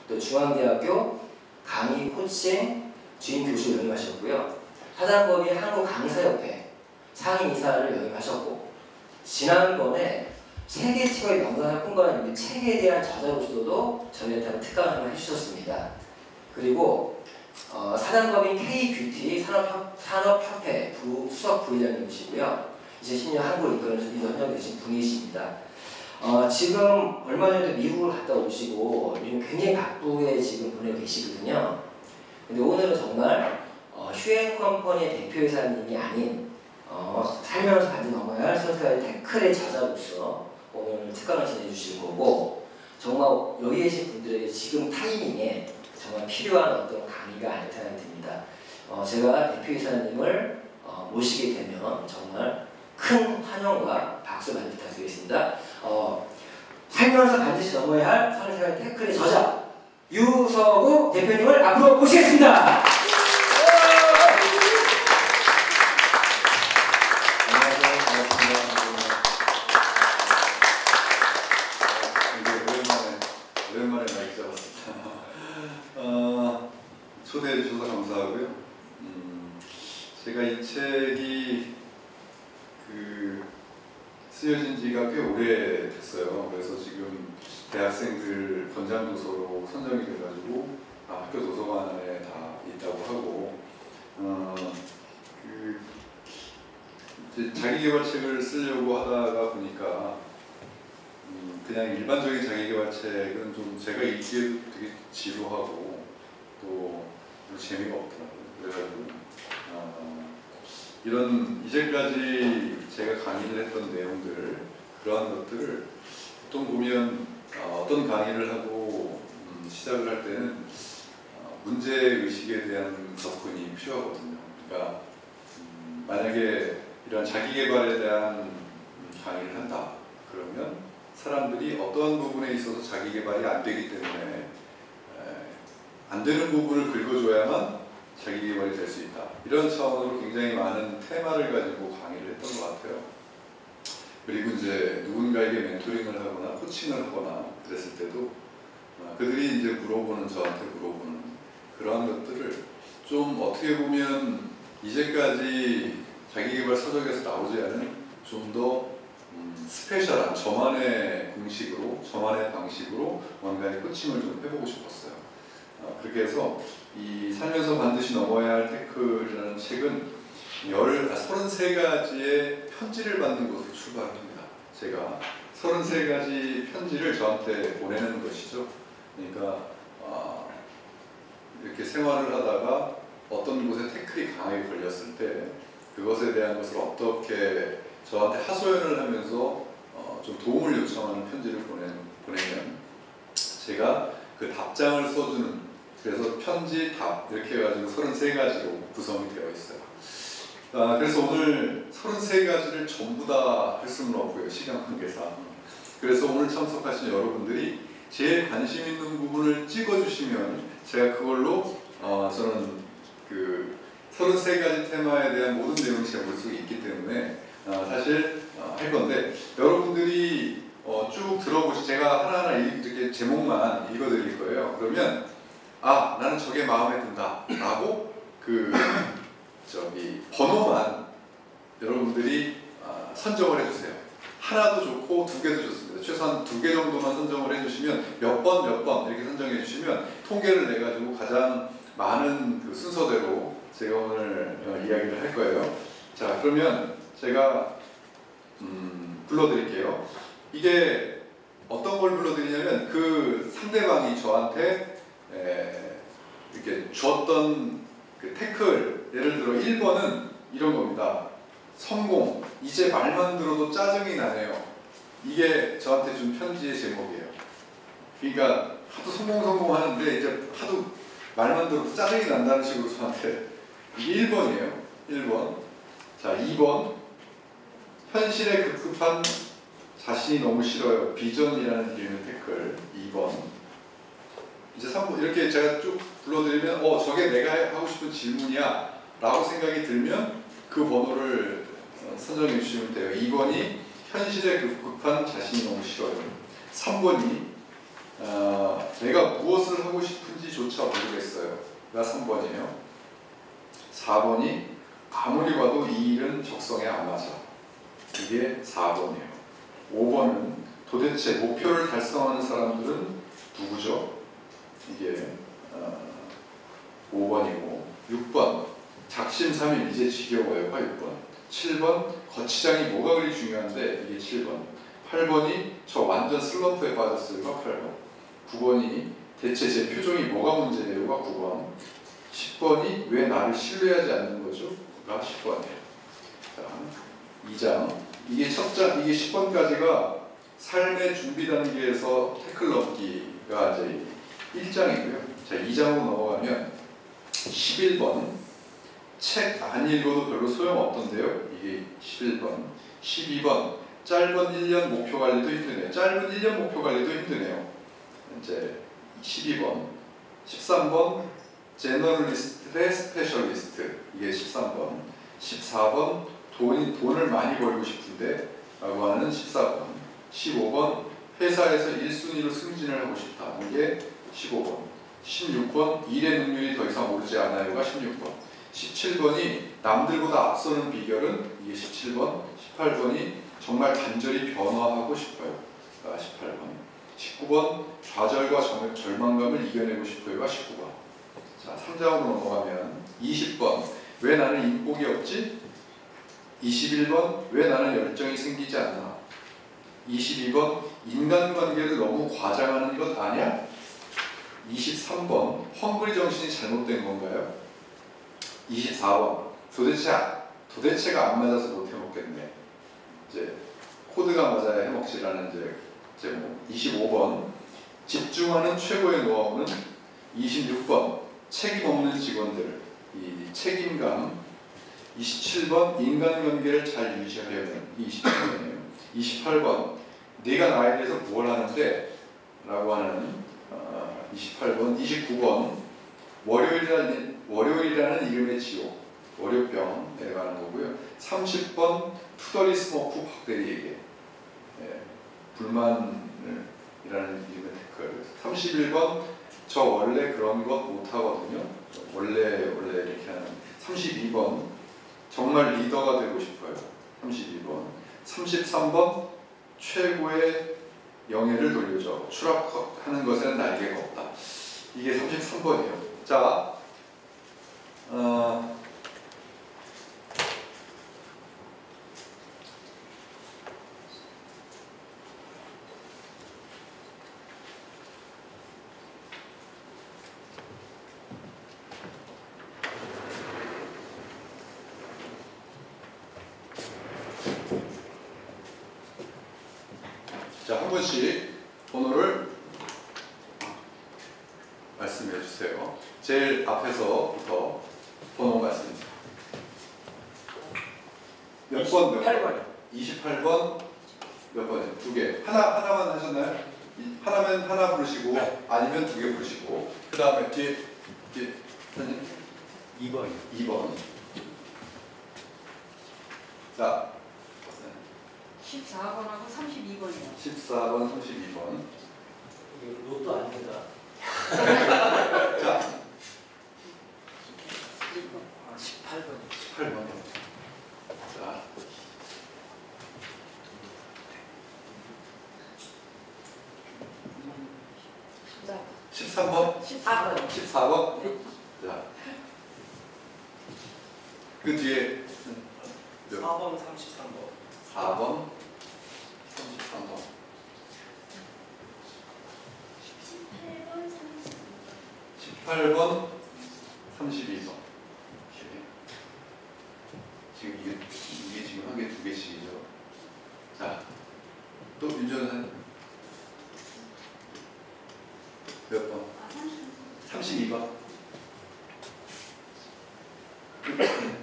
또 중앙대학교 강의 코칭 주임 교수 역임하셨고요. 사단법인 한국강사협회 상임이사를 역임하셨고, 지난번에 세계 최고의 명상학문가라는 책에 대한 저자로서도 저희한테 특강을 한번 해주셨습니다. 그리고 사단법인 K-뷰티 산업협회 수석 부회장님이시고요. 2010년 한국 인권에서 선정되신 분이십니다. 지금 얼마 전에 미국을 갔다 오시고 굉장히 바쁘게 지금 보내고 계시거든요. 근데 오늘은 정말 휴행 컴퍼니의 대표이사님이 아닌 살면서 반드시 넘어야 할 선생님의 태클의 저자로서 오늘 특강을 진행해 주실 거고, 정말 여기 계신 분들에게 지금 타이밍에 정말 필요한 어떤 강의가 아닐까 생각이 듭니다. 제가 대표이사님을 모시게 되면 정말 큰 환영과 박수 많이 부탁드리겠습니다. 살면서 반드시 넘어야 할 선생님의 태클의 저자 유서구 대표님을 앞으로 모시겠습니다. 오랜만에 많이 잡았습니다. 초대해 주셔서 감사하고요. 제가 이 책이 쓰여진 지가 꽤 오래 됐어요. 그래서 지금 대학생들 권장도서로 선정이 돼가지고 학교 도서관에 다 있다고 하고, 이제 자기계발책을 쓰려고 하다가 보니까 그냥 일반적인 자기계발책은 좀 제가 읽기에도 되게 지루하고 또 재미가 없더라고요. 그래가지고 이런 이제까지 제가 강의를 했던 내용들, 그러한 것들을 보통 보면 어떤 강의를 하고 시작을 할 때는 문제의식에 대한 접근이 필요하거든요. 그러니까 만약에 이런 자기계발에 대한 강의를 한다 그러면 사람들이 어떠한 부분에 있어서 자기계발이 안 되기 때문에 안 되는 부분을 긁어줘야만 자기계발이 될 수 있다. 이런 차원으로 굉장히 많은 테마를 가지고 강의를 했던 것 같아요. 그리고 이제 누군가에게 멘토링을 하거나 코칭을 하거나 그랬을 때도 그들이 이제 저한테 물어보는 그러한 것들을 좀 어떻게 보면 이제까지 자기계발 서적에서 나오지 않은 좀 더 스페셜한 저만의 공식으로, 저만의 방식으로 뭔가의 코칭을 좀 해보고 싶었어요. 그렇게 해서 이 살면서 반드시 넘어야 할 태클이라는 책은 33가지의 편지를 받는 것으로 출발합니다. 제가 33가지 편지를 저한테 보내는 것이죠. 그러니까 이렇게 생활을 하다가 어떤 곳에 태클이 강하게 걸렸을 때 그것에 대한 것을 어떻게 저한테 하소연을 하면서 좀 도움을 요청하는 편지를 보내면 제가 그 답장을 써주는, 그래서 편지, 답 이렇게 해가지고 33가지로 구성이 되어 있어요. 그래서 오늘 33가지를 전부 다 할 수는 없고요, 시간 관계상. 그래서 오늘 참석하신 여러분들이 제일 관심 있는 부분을 찍어주시면 제가 그걸로 저는 그 33가지 테마에 대한 모든 내용을 제가 볼 수 있기 때문에 사실 할 건데, 여러분들이 쭉 제가 하나하나 이렇게 제목만 읽어드릴 거예요. 그러면 나는 저게 마음에 든다 라고 번호만 여러분들이 선정을 해주세요. 하나도 좋고 2개도 좋습니다. 최소한 2개 정도만 선정을 해주시면 몇 번 이렇게 선정해 주시면 통계를 내가지고 가장 많은 그 순서대로 제가 오늘 이야기를 할 거예요. 자, 그러면 제가 불러드릴게요. 이게 어떤 걸 불러드리냐면 그 상대방이 저한테 이렇게 줬던 그 태클, 예를 들어 1번은 이런 겁니다. 성공, 이제 말만 들어도 짜증이 나네요. 이게 저한테 준 편지의 제목이에요. 그러니까 하도 성공 하는데 이제 하도 말만 들어도 짜증이 난다는 식으로 저한테, 이게 1번이에요. 1번. 자, 2번. 현실에 급급한 자신이 너무 싫어요. 비전이라는 이름의 태클. 2번. 이제 3번. 이렇게 제가 쭉 불러드리면 저게 내가 하고 싶은 질문이야 라고 생각이 들면 그 번호를 선정해 주시면 돼요. 2번이 현실에 급급한 자신이 너무 싫어요. 3번이 내가 무엇을 하고 싶은지조차 모르겠어요. 가 3번이에요. 4번이 아무리 봐도 이 일은 적성에 안 맞아. 이게 4번이에요. 5번은 도대체 목표를 달성하는 사람들은 누구죠? 이게 5번이고 6번 작심삼일 이제 지겨워요가 6번 7번 거치장이 뭐가 그리 중요한데 이게 7번 8번이 저 완전 슬럼프에 빠졌어요가 8번 9번이 대체 제 표정이 뭐가 문제예요가 9번 10번이 왜 나를 신뢰하지 않는 거죠? 가 10번이에요. 자, 2장 이게 첫 장, 이게 10번까지가 삶의 준비 단계에서 태클 넘기가 이제 1장이고요. 자, 2장으로 넘어가면 11번 책 안 읽어도 별로 소용없던데요. 이게 11번 12번 짧은 1년 목표 관리도 힘드네요. 짧은 1년 목표 관리도 힘드네요. 이제 12번 13번 제너럴리스트의 스페셜리스트 이게 13번 14번 돈을 많이 벌고 싶은데 라고 하는 14번 15번 회사에서 1순위로 승진을 하고 싶다는 게 15번 16번 일의 능률이 더 이상 오르지 않아요가 16번 17번이 남들보다 앞서는 비결은 이게 17번 18번이 정말 간절히 변화하고 싶어요 가 18번 19번 좌절과 절망감을 이겨내고 싶어요가 19번 자 3장으로 넘어가면 20번 왜 나는 인복이 없지? 21번 왜 나는 열정이 생기지 않나? 22번 인간관계를 너무 과장하는 것 아니야? 23번 헝그리 정신이 잘못된 건가요? 24번 도대체가 안 맞아서 못 해먹겠네. 이제 코드가 맞아야 해먹지라는 이제 제목. 25번 집중하는 최고의 노하우는 26번 책임 없는 직원들 이 책임감 27번 인간관계를 잘 유지하려면 27번이에요. 28번 네가 나에 대해서 뭘 하는데? 라고 하는 28번 29번 월요일이라는 이름의 지옥 월요병에 관한 거고요. 30번 투더리 스모프 박대리에게 불만이라는 이름의 댓글 31번 저 원래 그런 것 못하거든요. 원래 이렇게 하는 32번 정말 리더가 되고 싶어요. 32번 33번 최고의 영예를 돌려줘. 추락하는 것에는 날개가 없다. 이게 33번이에요. 자, 한 분씩 번호를 말씀해 주세요. 제일 앞에서부터 번호 말씀해 주세요. 몇 번? 8번이요. 28번 몇 번이요? 두 개. 하나만 하셨나요? 하나면 하나 부르시고 네. 아니면 두 개 부르시고 그 다음에 뒤에 2번이요. 2번. 자. 14번하고 32번이요. 14번, 32번. 로또 아닙니다. 자, 18번. 18번이요. 자, 13번, 14번. 14번. 자, 그 뒤에 4번, 33번. 4번, 33번. 18번, 32번. 지금 이게 지금 한 개 두 개씩이죠. 자, 또 윤전은 몇 번? 32번.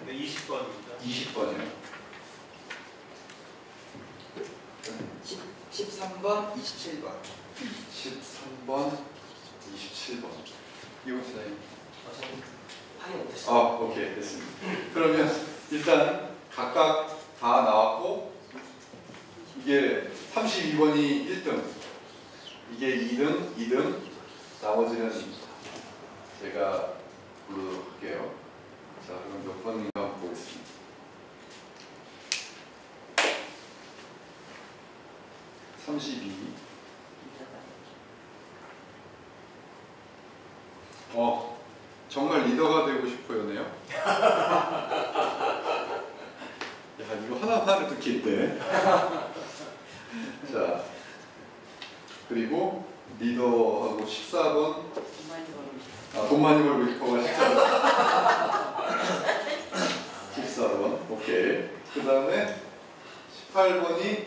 네, 20번입니다. 20번이요. 13번, 27번. 13번, 27번. 이거 선생님. 저는 확인 못했어요. 아, 오케이, 됐습니다. 그러면 일단 각각 다 나왔고 이게 32번이 1등, 이게 이게 2등, 2등, 나머지는 제가 부르도록 할게요. 자, 그럼 몇 번인가 한번 보겠습니다. 32. 정말 리더가 되고 싶어요네요. 야, 이거 하나만 해도 긴데. 자, 그리고 리더하고 14번. 돈 많이 벌고 싶어가 14번. 14번. 오케이. 그 다음에 18번이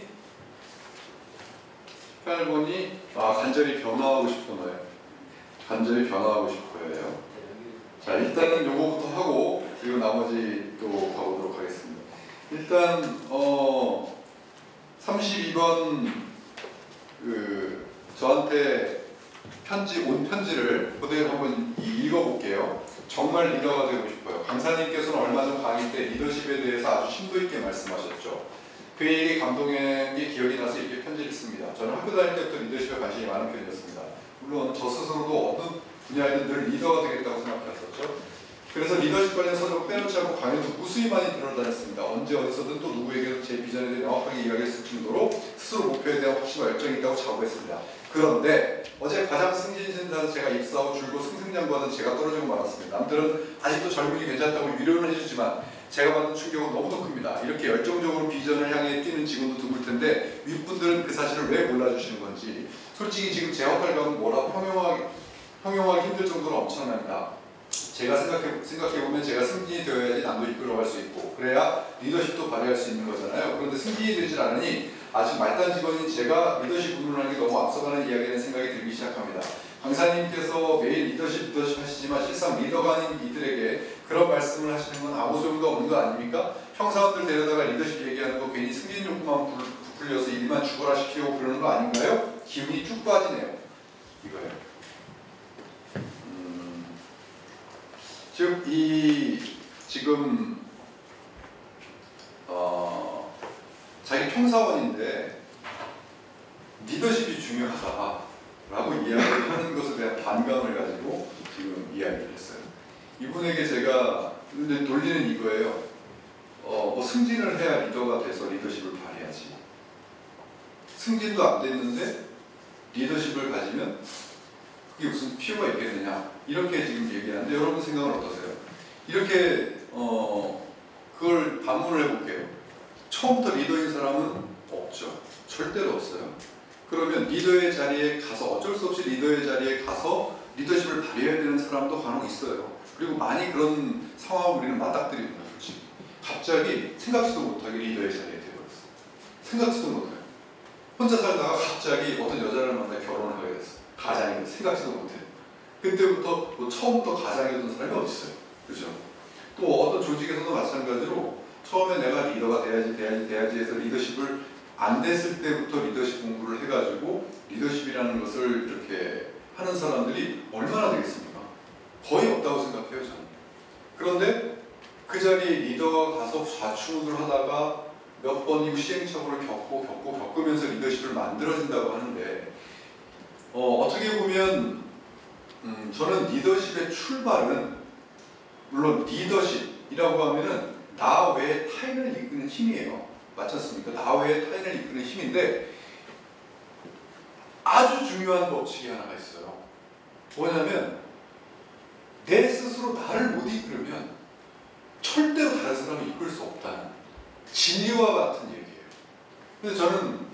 간절히 변화하고 싶어요. 간절히 변화하고 싶어요. 자, 일단은 요거부터 하고 그리고 나머지 또 가보도록 하겠습니다. 일단 32번 저한테 온 편지를 그대로 한번 읽어볼게요. 정말 리더가 되고 싶어요. 강사님께서는 얼마 전 강의 때 리더십에 대해서 아주 심도 있게 말씀하셨죠. 그 얘기 감동의 기억이 나서 이렇게 편지를 씁니다. 저는 학교 다닐 때부터 리더십에 관심이 많은 편이었습니다. 물론 저 스스로도 어느 분야에는 늘 리더가 되겠다고 생각했었죠. 그래서 리더십 관련 서적 빼놓지 않고 강의도 무수히 많이 들어다녔습니다. 언제 어디서든 또 누구에게도 제 비전에 대해 명확하게 이야기했을 정도로 스스로 목표에 대한 확신과 열정이 있다고 자부했습니다. 그런데 어제 가장 승진신사에서 제가 입사하고 줄곧 승승장구하던 제가 떨어지고 말았습니다. 남들은 아직도 젊은이 괜찮다고 위로는 해주지만 제가 받은 충격은 너무도 큽니다. 이렇게 열정적으로 비전을 향해 뛰는 직원도 드물 텐데 윗분들은 그 사실을 왜 몰라주시는 건지 솔직히 지금 제 역할과는 뭐라고 형용하기 힘들 정도로 엄청납니다. 제가 생각해보면 제가 승진이 되어야지 남도 이끌어갈 수 있고 그래야 리더십도 발휘할 수 있는 거잖아요. 그런데 승진이 되질 않으니 아직 말단 직원인 제가 리더십 운운하는 게 너무 앞서가는 이야기라는 생각이 들기 시작합니다. 강사님께서 매일 리더십 하시지만 실상 리더가 아닌 이들에게 그런 말씀을 하시는 건 아무 소용도 없는 거 아닙니까? 평사원들 데려다가 리더십 얘기하는 거 괜히 승진 욕구만 부풀려서 일만 죽어라 시키려고 그러는 거 아닌가요? 기운이 쭉 빠지네요. 이거예요. 즉, 지금 자기 평사원인데 리더십이 중요하다라고 이야기를 하는 것에 대한 반감을 가지고 지금 이야기를 했어요. 이분에게 제가 근데 논리는 이거예요. 뭐 승진을 해야 리더가 돼서 리더십을 발휘하지. 승진도 안 됐는데 리더십을 가지면 그게 무슨 필요가 있겠느냐 이렇게 지금 얘기하는데 여러분 생각은 어떠세요? 이렇게 그걸 반문을 해볼게요. 처음부터 리더인 사람은 없죠. 절대로 없어요. 그러면 리더의 자리에 가서 어쩔 수 없이 리더의 자리에 가서 리더십을 발휘해야 되는 사람도 간혹 있어요. 그리고 많이 그런 상황을 우리는 맞닥뜨립니다. 솔직히. 갑자기 생각지도 못하게 리더의 자리에 되어버렸어요. 생각지도 못해요. 혼자 살다가 갑자기 어떤 여자를 만나 결혼을 하게 됐어요. 가장이 생각지도 못해요. 그때부터 뭐 처음부터 가장이었던 사람이 어디 있어요? 그죠? 또 어떤 조직에서도 마찬가지로 처음에 내가 리더가 돼야지 해서 리더십을 안 됐을 때부터 리더십 공부를 해가지고 리더십이라는 것을 이렇게 하는 사람들이 얼마나 되겠습니까? 거의 없다고 생각해요, 저는. 그런데 그 자리에 리더가 가서 좌충우돌 하다가 몇 번이고 시행착오를 겪으면서 리더십을 만들어진다고 하는데 어떻게 보면 저는 리더십의 출발은 물론 리더십이라고 하면은 나 외에 타인을 이끄는 힘이에요. 맞지 않습니까? 나 외에 타인을 이끄는 힘인데 아주 중요한 법칙이 하나가 있어요. 뭐냐면 내 스스로 나를 못 이끌으면 절대로 다른 사람을 이끌 수 없다는 진리와 같은 얘기예요. 그래서 저는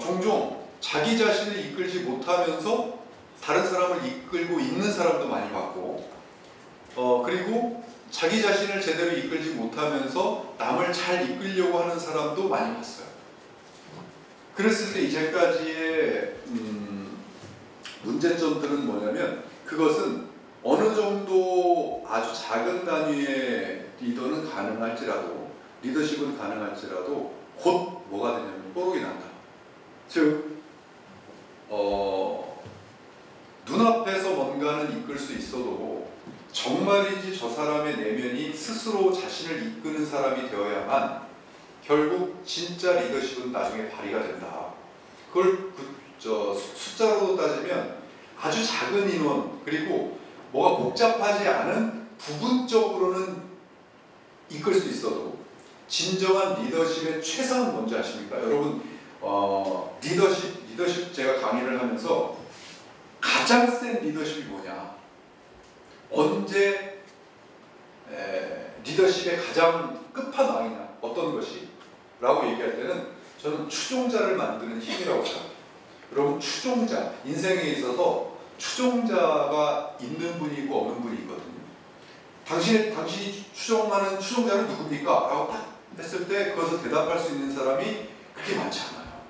종종 자기 자신을 이끌지 못하면서 다른 사람을 이끌고 있는 사람도 많이 봤고 그리고 자기 자신을 제대로 이끌지 못하면서 남을 잘 이끌려고 하는 사람도 많이 봤어요. 그랬을 때 이제까지의 문제점들은 뭐냐면 그것은 어느 정도 아주 작은 단위의 리더는 가능할지라도 리더십은 가능할지라도 곧 뭐가 되냐면 뽀록이 난다. 즉 눈앞에서 뭔가는 이끌 수 있어도 정말인지 저 사람의 내면이 스스로 자신을 이끄는 사람이 되어야만 결국 진짜 리더십은 나중에 발휘가 된다. 그걸 숫자로 따지면 아주 작은 인원 그리고 뭐가 복잡하지 않은 부분적으로는 이끌 수 있어도 진정한 리더십의 최상은 뭔지 아십니까? 여러분 리더십 제가 강의를 하면서 가장 센 리더십이 뭐냐? 언제 리더십의 가장 끝판왕이냐? 어떤 것이? 라고 얘기할 때는 저는 추종자를 만드는 힘이라고 생각합니다. 여러분 추종자, 인생에 있어서 추종자가 있는 분이 있고 없는 분이 있거든요. 당신이 추종하는 추종자는 누굽니까? 라고 딱 했을 때 그것을 대답할 수 있는 사람이 그렇게 많지 않아요.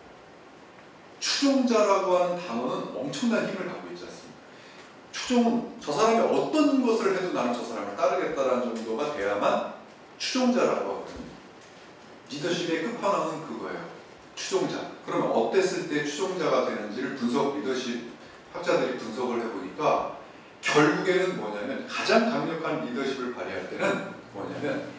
추종자라고 하는 단어는 엄청난 힘을 갖고 있지 않습니까? 추종은 저 사람이 어떤 것을 해도 나는 저 사람을 따르겠다라는 정도가 돼야만 추종자라고 하거든요. 리더십의 끝판왕은 그거예요. 추종자. 그러면 어땠을 때 추종자가 되는지를 리더십 학자들이 분석을 해보니까 결국에는 뭐냐면 가장 강력한 리더십을 발휘할 때는 뭐냐면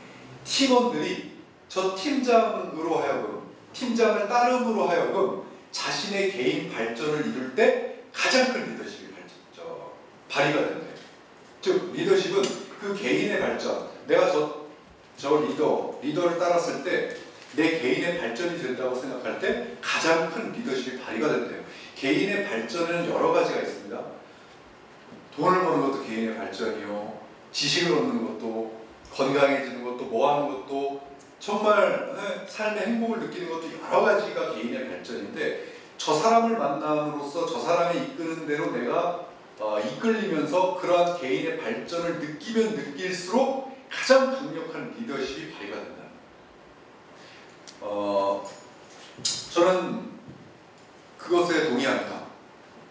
팀원들이 저 팀장으로 하여금 팀장을 따름으로 하여금 자신의 개인 발전을 이룰 때 가장 큰 리더십이 발휘가 된대요. 즉 리더십은 그 개인의 발전, 내가 저 리더를 따랐을 때 내 개인의 발전이 된다고 생각할 때 가장 큰 리더십이 발휘가 된대요. 개인의 발전은 여러 가지가 있습니다. 돈을 버는 것도 개인의 발전이요, 지식을 얻는 것도, 건강해지는 것도, 뭐하는 것도, 정말 삶의 행복을 느끼는 것도 여러 가지가 개인의 발전인데 저 사람을 만남으로써 저 사람이 이끄는 대로 내가 이끌리면서 그러한 개인의 발전을 느끼면 느낄수록 가장 강력한 리더십이 발휘가 된다. 저는 그것에 동의합니다.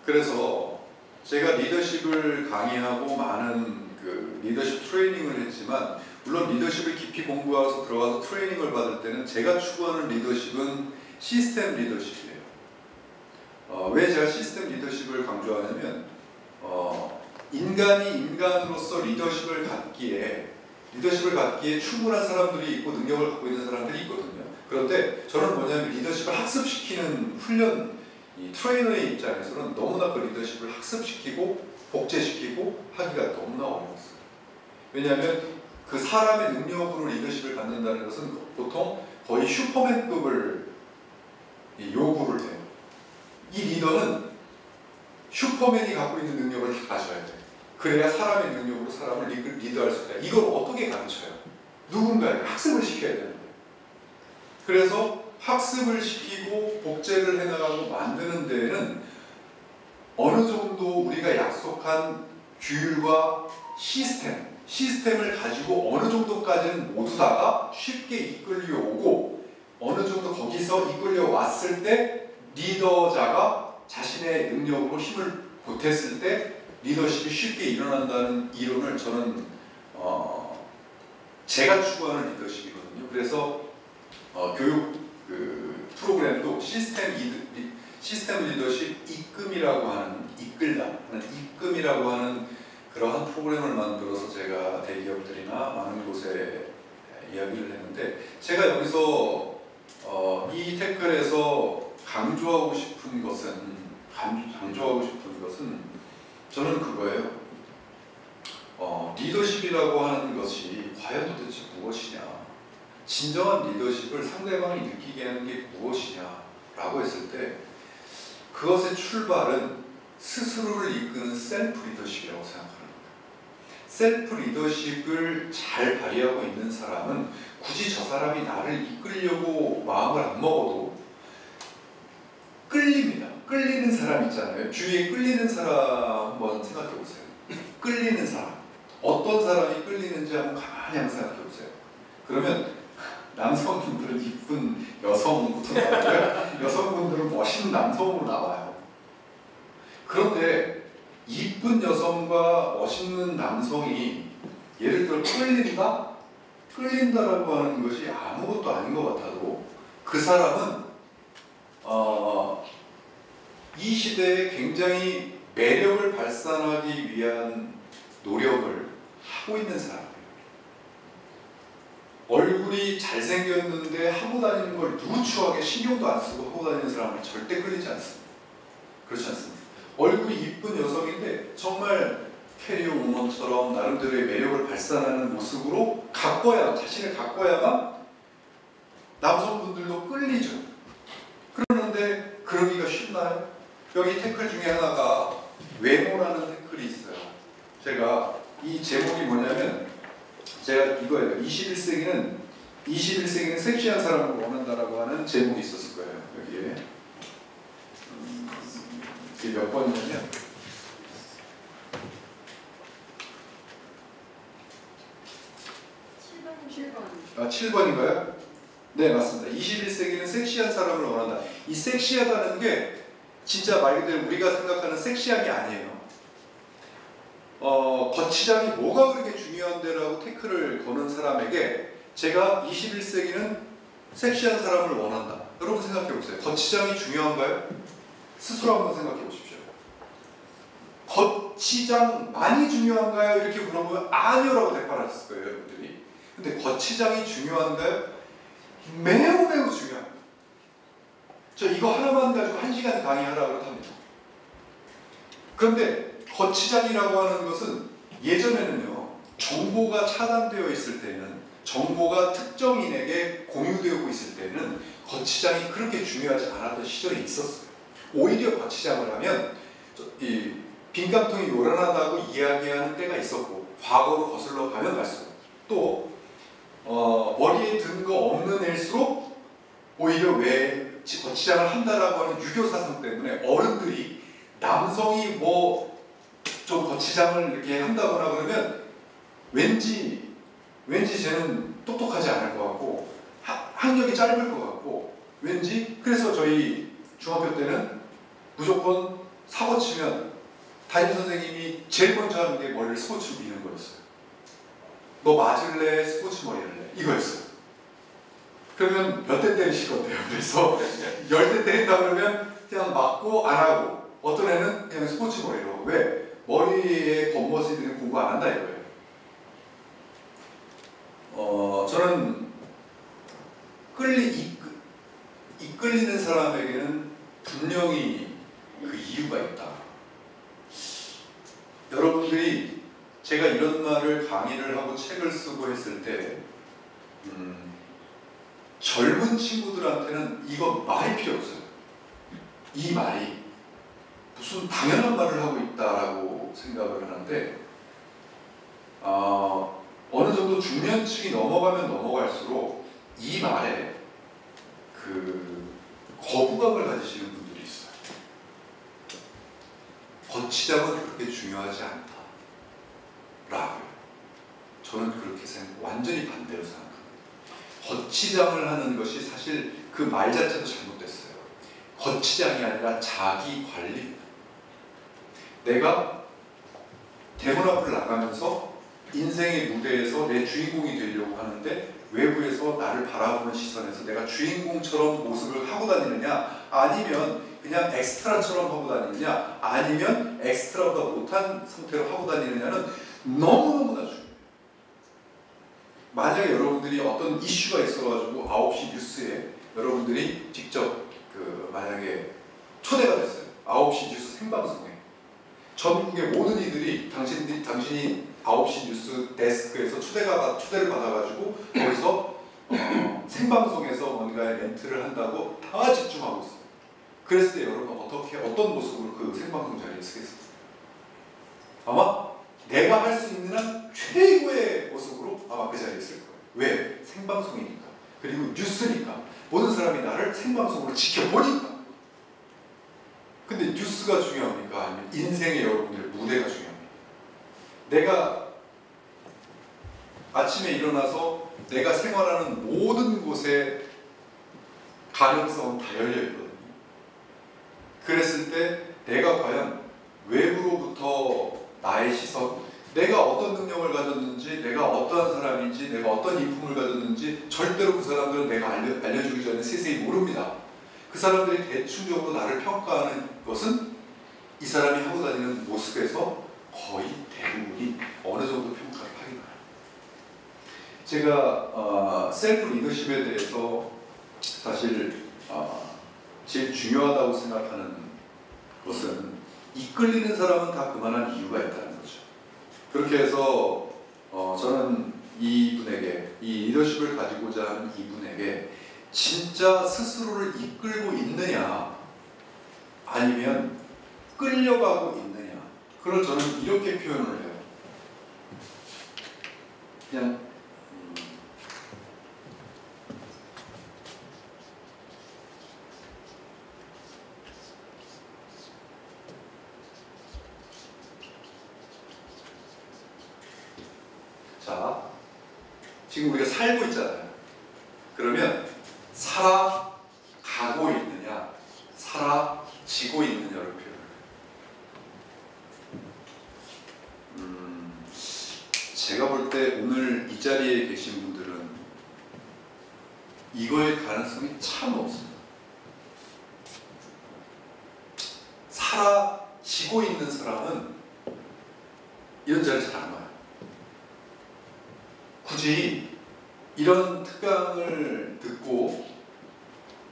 그래서 제가 리더십을 강의하고 많은 그 리더십 트레이닝을 했지만 물론 리더십을 깊이 공부해서 들어가서 트레이닝을 받을 때는 제가 추구하는 리더십은 시스템 리더십이에요. 왜 제가 시스템 리더십을 강조하냐면 인간이 인간으로서 리더십을 갖기에 충분한 사람들이 있고 능력을 갖고 있는 사람들이 있거든요. 그런데 저는 뭐냐면 리더십을 학습시키는 훈련, 이 트레이너의 입장에서는 너무나 그 리더십을 학습시키고 복제시키고 하기가 너무나 어려웠어요. 왜냐하면 그 사람의 능력으로 리더십을 갖는다는 것은 보통 거의 슈퍼맨급을 요구를 해요. 이 리더는 슈퍼맨이 갖고 있는 능력을 다 가져야 돼요. 그래야 사람의 능력으로 사람을 리드할 수 있다. 이걸 어떻게 가르쳐요? 누군가에게 학습을 시켜야 되는 거예요. 그래서 학습을 시키고 복제를 해나가고 만드는 데에는 어느 정도 우리가 약속한 규율과 시스템을 가지고 어느 정도까지는 모두 다가 쉽게 이끌려오고 어느 정도 거기서 이끌려왔을 때 리더자가 자신의 능력으로 힘을 보탰을 때 리더십이 쉽게 일어난다는 이론을 저는 제가 추구하는 리더십이거든요. 그래서 교육 프로그램도 시스템 리더십 이끌이라고 하는 그러한 프로그램을 만들어서 제가 대기업들이나 많은 곳에 이야기를 했는데 제가 여기서 이 태클에서 강조하고 싶은 것은 저는 그거예요. 리더십이라고 하는 것이 과연 도대체 무엇이냐, 진정한 리더십을 상대방이 느끼게 하는 게 무엇이냐라고 했을 때 그것의 출발은 스스로를 이끄는 셀프 리더십이라고 생각합니다. 셀프 리더십을 잘 발휘하고 있는 사람은 굳이 저 사람이 나를 이끌려고 마음을 안 먹어도 끌립니다. 끌리는 사람 있잖아요. 주위에 끌리는 사람 한번 생각해 보세요. 끌리는 사람. 어떤 사람이 끌리는지 한번 가만히 한번 생각해 보세요. 그러면 남성분들은 이쁜 여성부터 나와요. 여성분들은 멋있는 남성으로 나와요. 그런데 이쁜 여성과 멋있는 남성이 예를 들어 끌린다? 끌린다라고 하는 것이 아무것도 아닌 것 같아도 그 사람은 이 시대에 굉장히 매력을 발산하기 위한 노력을 하고 있는 사람이에요. 얼굴이 잘생겼는데 하고 다니는 걸 누추하게 신경도 안 쓰고 하고 다니는 사람은 절대 끌리지 않습니다. 그렇지 않습니다. 얼굴이 이쁜 여성인데 정말 캐리어 우먼처럼 나름대로의 매력을 발산하는 모습으로 자신을 가꿔야만 남성분들도 끌리죠. 그러는데 그러기가 쉽나요? 여기 태클 중에 하나가 외모라는 태클이 있어요. 제가 이 제목이 뭐냐면 제가 이거예요. 21세기는 섹시한 사람을 원한다라고 하는 제목이 있었을 거예요. 여기에 이게 몇 번이냐면 7번. 7번인가요? 네, 맞습니다. 21세기는 섹시한 사람을 원한다. 이 섹시하다는 게 진짜 말 그대로 우리가 생각하는 섹시함이 아니에요. 거치장이 뭐가 그렇게 중요한데라고 태클을 거는 사람에게 제가 21세기는 섹시한 사람을 원한다. 여러분 생각해 보세요. 거치장이 중요한가요? 스스로 한번 생각해 보십시오. 거치장 많이 중요한가요? 이렇게 물어보면 아니요라고 대답하셨을 거예요, 여러분들이. 근데 거치장이 중요한가요? 매우 중요합니다. 저 이거 하나만 가지고 1시간 강의하라고 합니다. 그런데 거치장이라고 하는 것은 예전에는요, 정보가 차단되어 있을 때는, 정보가 특정인에게 공유되고 있을 때는 거치장이 그렇게 중요하지 않았던 시절이 있었어요. 오히려 거치장을 하면 이 빈감통이 요란하다고 이야기하는 때가 있었고, 과거로 거슬러 가면 갈수록 또 머리에 든 거 없는 애일수록 오히려 왜 거치장을 한다라고 하는 유교 사상 때문에 어른들이 남성이 뭐 좀 거치장을 이렇게 한다거나 그러면 왠지 쟤는 똑똑하지 않을 것 같고 학력이 짧을 것 같고 왠지 그래서 저희 중학교 때는 무조건 사고 치면 담임선생님이 제일 먼저 하는 게 머리를 스포츠로 미는 거였어요. 너 맞을래? 스포츠 머리 할래? 이거였어요. 그러면 몇 대 때리실 건데요? 그래서 10대 때린다 그러면 그냥 맞고 안 하고 어떤 애는 그냥 스포츠 머리로. 왜? 머리에 겉멋이들은 공부 안 한다 이거예요. 저는 이끌리는 사람에게는 분명히 그 이유가 있다. 여러분들이 제가 이런 말을 강의를 하고 책을 쓰고 했을 때 젊은 친구들한테는 이거 말이 필요 없어요. 이 말이 무슨 당연한 말을 하고 있다라고 생각을 하는데 어느 정도 중년층이 넘어가면 넘어갈수록 이 말에 그 거부감을 가지시는 분들이 있어요. 거치장은 그렇게 중요하지 않다 라고요. 저는 그렇게 완전히 반대로 생각합니다. 거치장을 하는 것이 사실 그 말 자체도 잘못됐어요. 거치장이 아니라 자기 관리입니다. 내가 대문 앞을 나가면서 인생의 무대에서 내 주인공이 되려고 하는데 외부에서 나를 바라보는 시선에서 내가 주인공처럼 모습을 하고 다니느냐, 아니면 그냥 엑스트라처럼 하고 다니느냐, 아니면 엑스트라보다 못한 상태로 하고 다니느냐는 너무너무나 중요해요. 만약에 여러분들이 어떤 이슈가 있어가지고 9시 뉴스에 여러분들이 직접 만약에 초대가 됐어요. 9시 뉴스 생방송에 전국의 모든 이들이 당신이 9시 뉴스 데스크에서 초대를 받아가지고 거기서 생방송에서 뭔가의 멘트를 한다고 다 집중하고 있어요. 그랬을 때 여러분 어떤 모습으로 그 생방송 자리에 서겠어요? 아마 내가 할 수 있는 한 최고의 모습으로 아마 그 자리에 있을 거예요. 왜? 생방송이니까. 그리고 뉴스니까. 모든 사람이 나를 생방송으로 지켜보니까. 근데 뉴스가 중요합니까? 아니면 인생의 여러분들의 무대가 중요합니까? 내가 아침에 일어나서 내가 생활하는 모든 곳에 가능성은 다 열려있거든요. 그랬을 때 내가 과연 외부로부터 나의 시선, 내가 어떤 능력을 가졌는지, 내가 어떠한 사람인지, 내가 어떤 인품을 가졌는지 절대로 그 사람들은 내가 알려주기 전에 세세히 모릅니다. 그 사람들이 대충적으로 나를 평가하는 것은 이 사람이 하고 다니는 모습에서 거의 대부분이 어느 정도 평가를 하게 돼요. 제가 셀프 리더십에 대해서 사실 제일 중요하다고 생각하는 것은 이끌리는 사람은 다 그만한 이유가 있다는 거죠. 그렇게 해서 저는 이분에게, 이 리더십을 가지고자 하는 이분에게 진짜 스스로를 이끌고 있느냐 아니면 끌려가고 있느냐, 그걸 저는 이렇게 표현을 해요. 그냥 자, 지금 우리가 살고 있잖아요. 그러면 살아가고 있느냐, 살아지고 있느냐를 표현해요. 제가 볼 때 오늘 이 자리에 계신 분들은 이거의 가능성이 참 없습니다. 살아지고 있는 사람은 이런 자리 잘 안 와요. 굳이 이런 특강을 듣고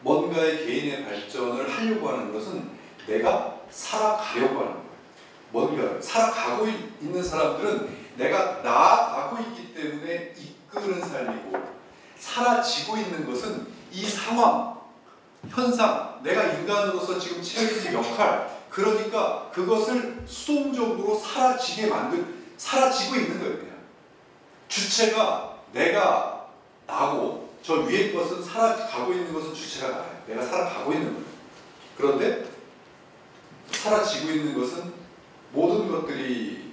뭔가의 개인의 발전을 하려고 하는 것은 내가 살아가려고 하는 거예요. 뭔가 살아가고 있는 사람들은 내가 나아가고 있기 때문에 이끄는 삶이고, 사라지고 있는 것은 이 상황, 현상, 내가 인간으로서 지금 채워진 역할, 그러니까 그것을 수동적으로 사라지고 있는 거예요. 그냥 주체가 내가 나고, 저 위에 것은 살아가고 있는 것은 주체가 나예요. 내가 살아가고 있는 거예요. 그런데 사라지고 있는 것은 모든 것들이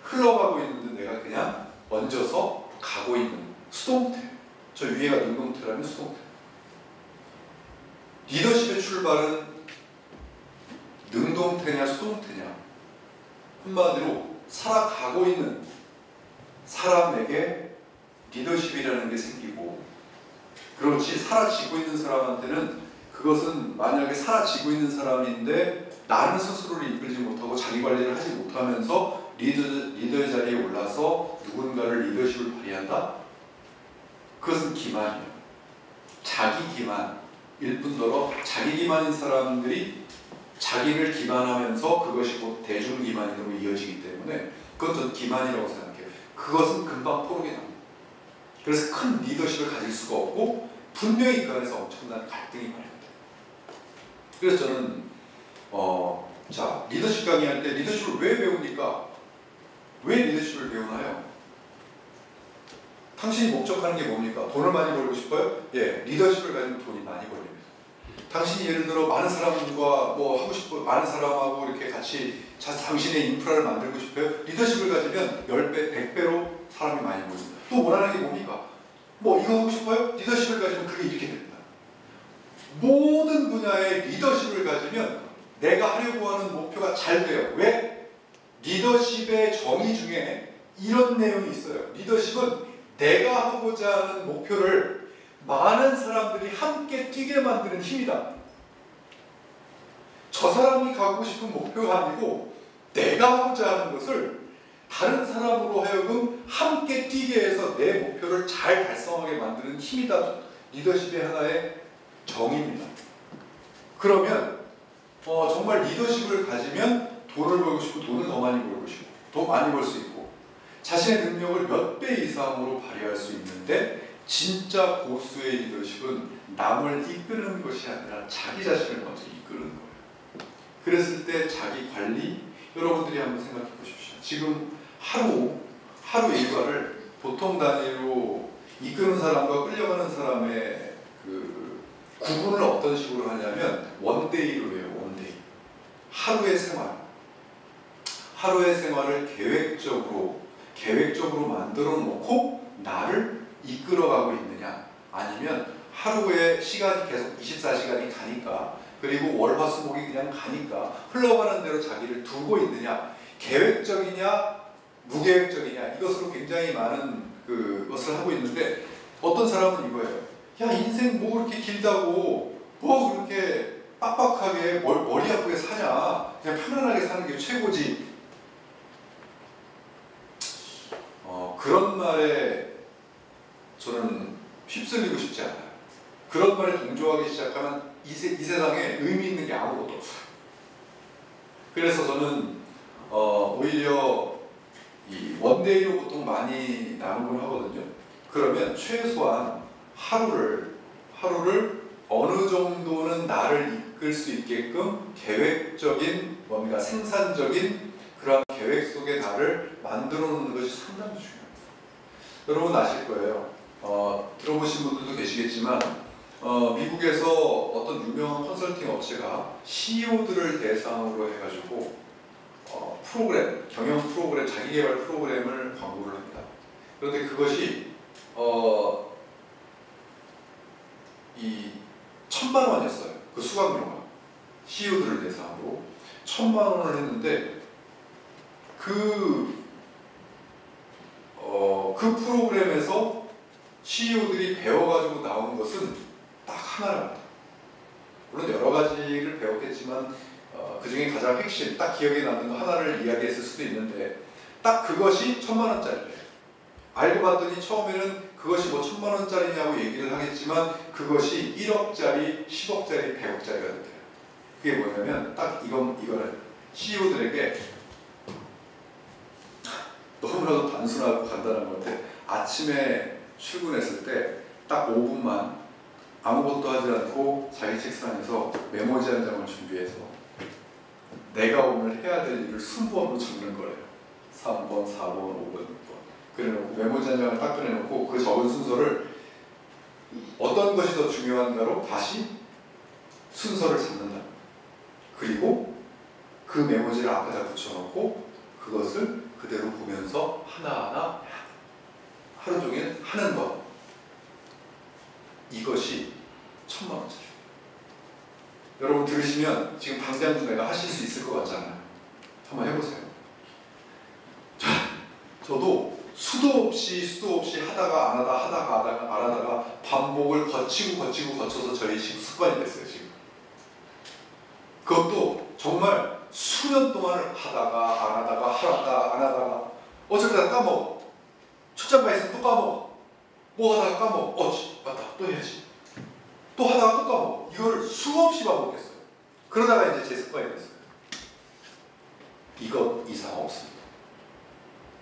흘러가고 있는데 내가 그냥 얹어서 가고 있는 수동태. 저 위에가 능동태라면 수동태. 리더십의 출발은 능동태냐 수동태냐, 한마디로 살아가고 있는 사람에게 리더십이라는 게 생기고, 그렇지 사라지고 있는 사람한테는 그것은 만약에 사라지고 있는 사람인데 나는 스스로를 이끌지 못하고 자기 관리를 하지 못하면서 리더의 자리에 올라서 누군가를 리더십을 발휘한다? 그것은 기만이에요. 자기 기만일 뿐더러 자기 기만인 사람들이 자기를 기만하면서 그것이 곧 대중 기만으로 이어지기 때문에 그건 전 기만이라고 생각해요. 그것은 금방 포록이 납니다. 그래서 큰 리더십을 가질 수가 없고 분명히 그 안에서 엄청난 갈등이 발생돼요. 그래서 저는 자, 리더십 강의할 때 리더십을 왜 배웁니까? 왜 리더십을 배우나요? 당신이 목적하는 게 뭡니까? 돈을 많이 벌고 싶어요? 예, 리더십을 가지면 돈이 많이 벌립니다. 당신이 예를 들어 많은 사람과 뭐 하고 싶어, 많은 사람하고 이렇게 같이 당신의 인프라를 만들고 싶어요? 리더십을 가지면 10배, 100배로 사람이 많이 모입니다. 또 원하는 게 뭡니까? 뭐 이거 하고 싶어요? 리더십을 가지면 그게 이렇게 됩니다. 모든 분야의 리더십을 가지면 내가 하려고 하는 목표가 잘 돼요. 왜? 리더십의 정의 중에 이런 내용이 있어요. 리더십은 내가 하고자 하는 목표를 많은 사람들이 함께 뛰게 만드는 힘이다. 저 사람이 가고 싶은 목표가 아니고 내가 하고자 하는 것을 다른 사람으로 하여금 함께 뛰게 해서 내 목표를 잘 달성하게 만드는 힘이다. 리더십의 하나의 정의입니다. 그러면 정말 리더십을 가지면 돈을 벌고 싶고 돈을 더 많이 벌고 싶고 더 많이 벌 수 있고 자신의 능력을 몇 배 이상으로 발휘할 수 있는데, 진짜 고수의 리더십은 남을 이끄는 것이 아니라 자기 자신을 먼저 이끄는 거예요. 그랬을 때 자기 관리, 여러분들이 한번 생각해 보십시오. 지금 하루 일과를 보통 단위로 이끄는 사람과 끌려가는 사람의 그 구분을 어떤 식으로 하냐면 원데이로 해요. 원데이. 하루의 생활을 계획적으로 만들어 놓고 나를 이끌어가고 있느냐, 아니면 하루의 시간이 계속 24시간이 가니까, 그리고 월화수목이 그냥 가니까 흘러가는 대로 자기를 두고 있느냐, 계획적이냐 무계획적이냐, 이것으로 굉장히 많은 그것을 하고 있는데, 어떤 사람은 이거예요. 야, 인생 뭐 그렇게 길다고 뭐 그렇게 빡빡하게 머리 아프게 사냐, 그냥 편안하게 사는 게 최고지. 그런 말에 저는 휩쓸리고 싶지 않아요. 그런 말에 동조하기 시작하면 이 세상에 의미 있는 게 아무것도 없어요. 그래서 저는 오히려 이 원데이로 보통 많이 나누곤 하거든요. 그러면 최소한 하루를 어느 정도는 나를 이끌 수 있게끔 계획적인 뭔가 생산적인 그런 계획 속에 나를 만들어 놓는 것이 상당히 중요합니다. 여러분 아실 거예요. 들어보신 분들도 계시겠지만 미국에서 어떤 유명한 컨설팅 업체가 CEO들을 대상으로 해가지고 프로그램, 경영 프로그램, 자기개발 프로그램을 광고를 합니다. 그런데 그것이 이 1,000만 원이었어요. 그 수강료가 CEO들을 대상으로 1,000만 원을 했는데 그 프로그램에서 CEO들이 배워가지고 나온 것은 딱 하나랍니다. 물론 여러 가지를 배웠겠지만 그 중에 가장 핵심, 딱 기억에 남는 거 하나를 이야기했을 수도 있는데 딱 그것이 1,000만 원짜리예요. 알고 봤더니 처음에는 그것이 뭐 1,000만 원짜리냐고 얘기를 하겠지만 그것이 1억짜리, 10억짜리, 100억짜리가 됐대요. 그게 뭐냐면 딱 이거는 CEO들에게 너무나도 단순하고 간단한 건데 아침에 출근했을 때 딱 5분만 아무것도 하지 않고 자기 책상에서 메모지 한 장을 준비해서 내가 오늘 해야 될 일을 순번으로 적는 거래요. 3번, 4번, 5번, 6번 그래놓고 메모지 한 장을 딱 꺼내놓고 그 적은 순서를 어떤 것이 더 중요한가로 다시 순서를 잡는다. 그리고 그 메모지를 앞에다 붙여놓고 그것을 그대로 보면서 하나하나 하루 종일 하는 것. 이것이 1,000만 원짜리. 여러분 들으시면 지금 당장도 내가 하실 수 있을 것 같잖아요. 한번 해보세요. 저도 수도 없이 하다가 안 하다가 반복을 거쳐서 저희 지금 습관이 됐어요. 지금 그것도 정말 수년 동안을 하다가 안 하다가 어쩔 때는 까먹어. 출장 가 있으면 또 까먹어. 뭐 하다가 까먹어. 맞다. 또 해야지. 또 하다가 또 까먹어. 이거를 수없이 반복했어요. 그러다가 이제 제 습관이 됐어요. 이것 이상 없습니다.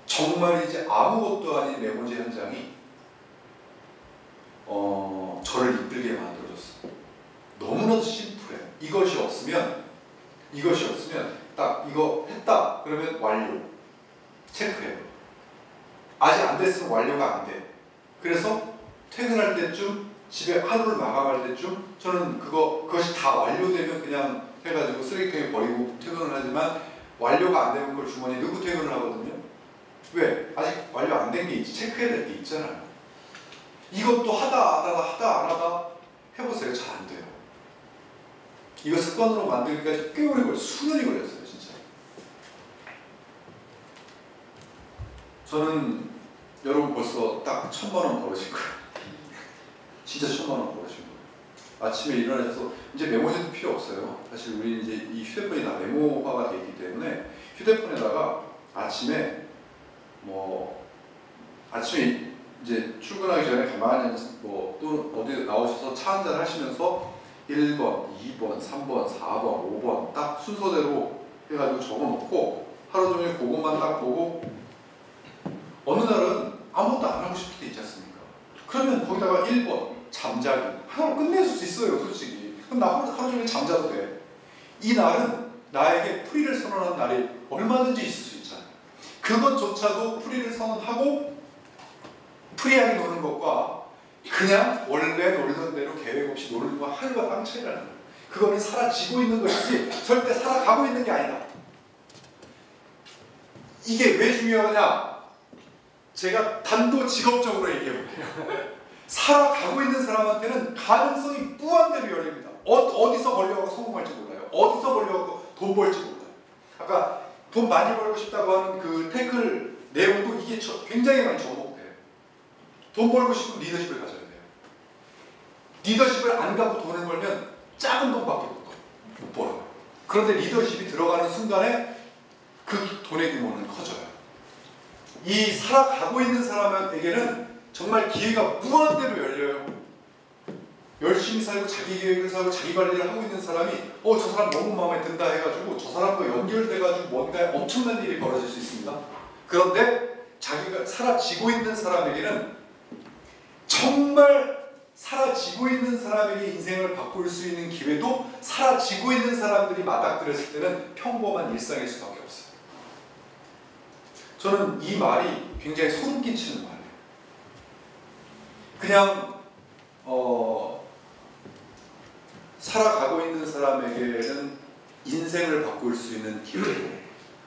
정말이지 아무것도 아닌 메모지 한 장이 저를 이끌게 만들어줬어요. 너무나도 심플해. 이것이 없으면 딱 이거 했다 그러면 완료 체크해요. 아직 안 됐으면 완료가 안 돼. 그래서 퇴근할 때쯤 집에 하루를 마감할 때쯤 저는 그것이 다 완료되면 그냥 해가지고 쓰레기통에 버리고 퇴근을 하지만 완료가 안 되면 그걸 주머니에 넣고 퇴근을 하거든요. 왜? 아직 완료 안 된 게 있지. 체크해야 될 게 있잖아요. 이것도 하다 안 하다 해보세요. 잘 안 돼요. 이거 습관으로 만들기까지 꽤 오래 걸렸어요. 수년이 걸렸어요. 진짜. 저는 여러분 벌써 딱 1,000만 원 벌으신 거예요. 진짜 1,000만 원 벌으신 거예요. 아침에 일어나셔서 이제 메모지도 필요 없어요. 사실 우리 이제 이 휴대폰이 다 메모화가 되어 있기 때문에 휴대폰에다가 아침에 이제 출근하기 전에 가만히 또 어디 나오셔서 차 한잔 하시면서 1번, 2번, 3번, 4번, 5번 딱 순서대로 해가지고 적어놓고 하루 종일 그것만 딱 보고 어느 날은 아무것도 안 하고 싶을 때 있지 않습니까? 그러면 거기다가 1번 잠자기 하나로 끝낼 수 있어요. 솔직히. 그럼 나 하루 종일 잠자도 돼. 이 날은 나에게 프리를 선언한 날이 얼마든지 있을 수 있잖아요. 그것조차도 프리를 선언하고 프리하게 노는 것과 그냥 원래 놀던 대로 계획 없이 노는 거 하늘과 땅 차이라는 거예요. 그거는 사라지고 있는 것이지 절대 살아가고 있는 게 아니다. 이게 왜 중요하냐? 제가 단도직업적으로 얘기해볼게요. 살아가고 있는 사람한테는 가능성이 무한대로 열립니다. 어디서 걸려가고 성공할지 몰라요. 어디서 걸려가고 돈 벌지 몰라요. 아까 돈 많이 벌고 싶다고 하는 그 태클 내용도 이게 굉장히 많이 접목돼요. 돈 벌고 싶으면 리더십을 가져야 돼요. 리더십을 안 갖고 돈을 벌면 작은 돈밖에 못 벌어요. 그런데 리더십이 들어가는 순간에 그 돈의 규모는 커져요. 이 살아가고 있는 사람에게는 정말 기회가 무한대로 열려요. 열심히 살고 자기 계획을 세우고 자기 관리를 하고 있는 사람이 저 사람 너무 마음에 든다 해가지고 저 사람과 연결돼가지고 뭔가 엄청난 일이 벌어질 수 있습니다. 그런데 자기가 사라지고 있는 사람에게는 정말 사라지고 있는 사람에게 인생을 바꿀 수 있는 기회도 사라지고 있는 사람들이 맞닥뜨렸을 때는 평범한 일상일 수밖에 없어요. 저는 이 말이 굉장히 소름 끼치는 말이에요. 그냥 살아가고 있는 사람에게는 인생을 바꿀 수 있는 기회고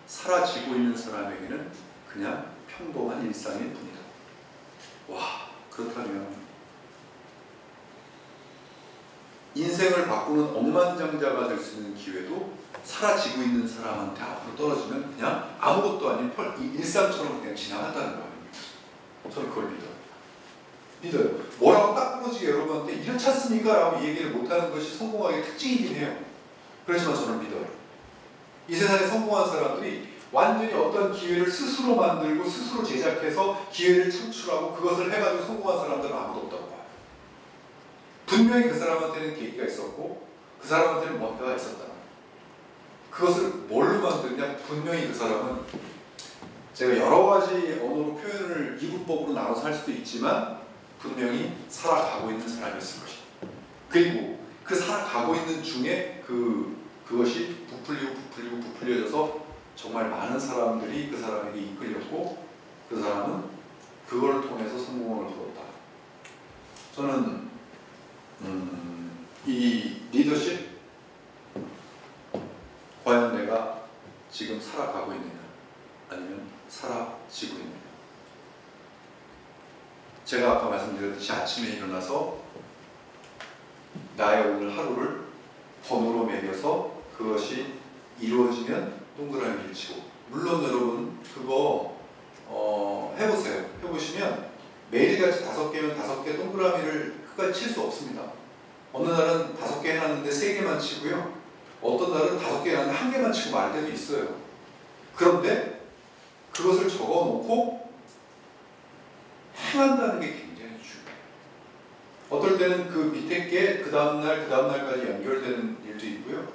사라지고 있는 사람에게는 그냥 평범한 일상일 뿐이다. 와, 그렇다면 인생을 바꾸는 억만장자가 될 수 있는 기회도 사라지고 있는 사람한테 앞으로 떨어지면 그냥 아무것도 아닌 일상처럼 그냥 지나간다는 거 아닙니까? 저는 그걸 믿어요. 뭐라고 딱 부러지게 여러분한테 이렇지 않습니까? 라고 얘기를 못하는 것이 성공학의 특징이긴 해요. 그렇지만 저는 믿어요. 이 세상에 성공한 사람들이 완전히 어떤 기회를 스스로 만들고 스스로 제작해서 기회를 창출하고 그것을 해가지고 성공한 사람들은 아무도 없다고 봐요. 분명히 그 사람한테는 계기가 있었고 그 사람한테는 뭔가가 있었다. 그것을 뭘로 만드냐? 분명히 그 사람은 제가 여러 가지 언어로 표현을 이분법으로 나눠서 할 수도 있지만 분명히 살아가고 있는 사람이었을 것이다. 그리고 그 살아가고 있는 중에 그것이 부풀려져서 정말 많은 사람들이 그 사람에게 이끌렸고 그 사람은 그걸 통해서 성공을 거뒀다. 저는 이 리더십 과연 내가 지금 살아가고 있느냐 아니면 사라지고 있느냐. 제가 아까 말씀드렸듯이 아침에 일어나서 나의 오늘 하루를 번호로 매겨서 그것이 이루어지면 동그라미를 치고, 물론 여러분 그거 해보세요. 해보시면 매일같이 5개면 5개 동그라미를 끝까지 칠 수 없습니다. 어느 날은 5개 해놨는데 3개만 치고요. 어떤 날은 5개 해놨는데 1개만 치고 말 때도 있어요. 그런데 그것을 적어놓고 행한다는 게 굉장히 중요해요. 어떨 때는 그 밑에 게 그 다음날까지 연결되는 일도 있고요.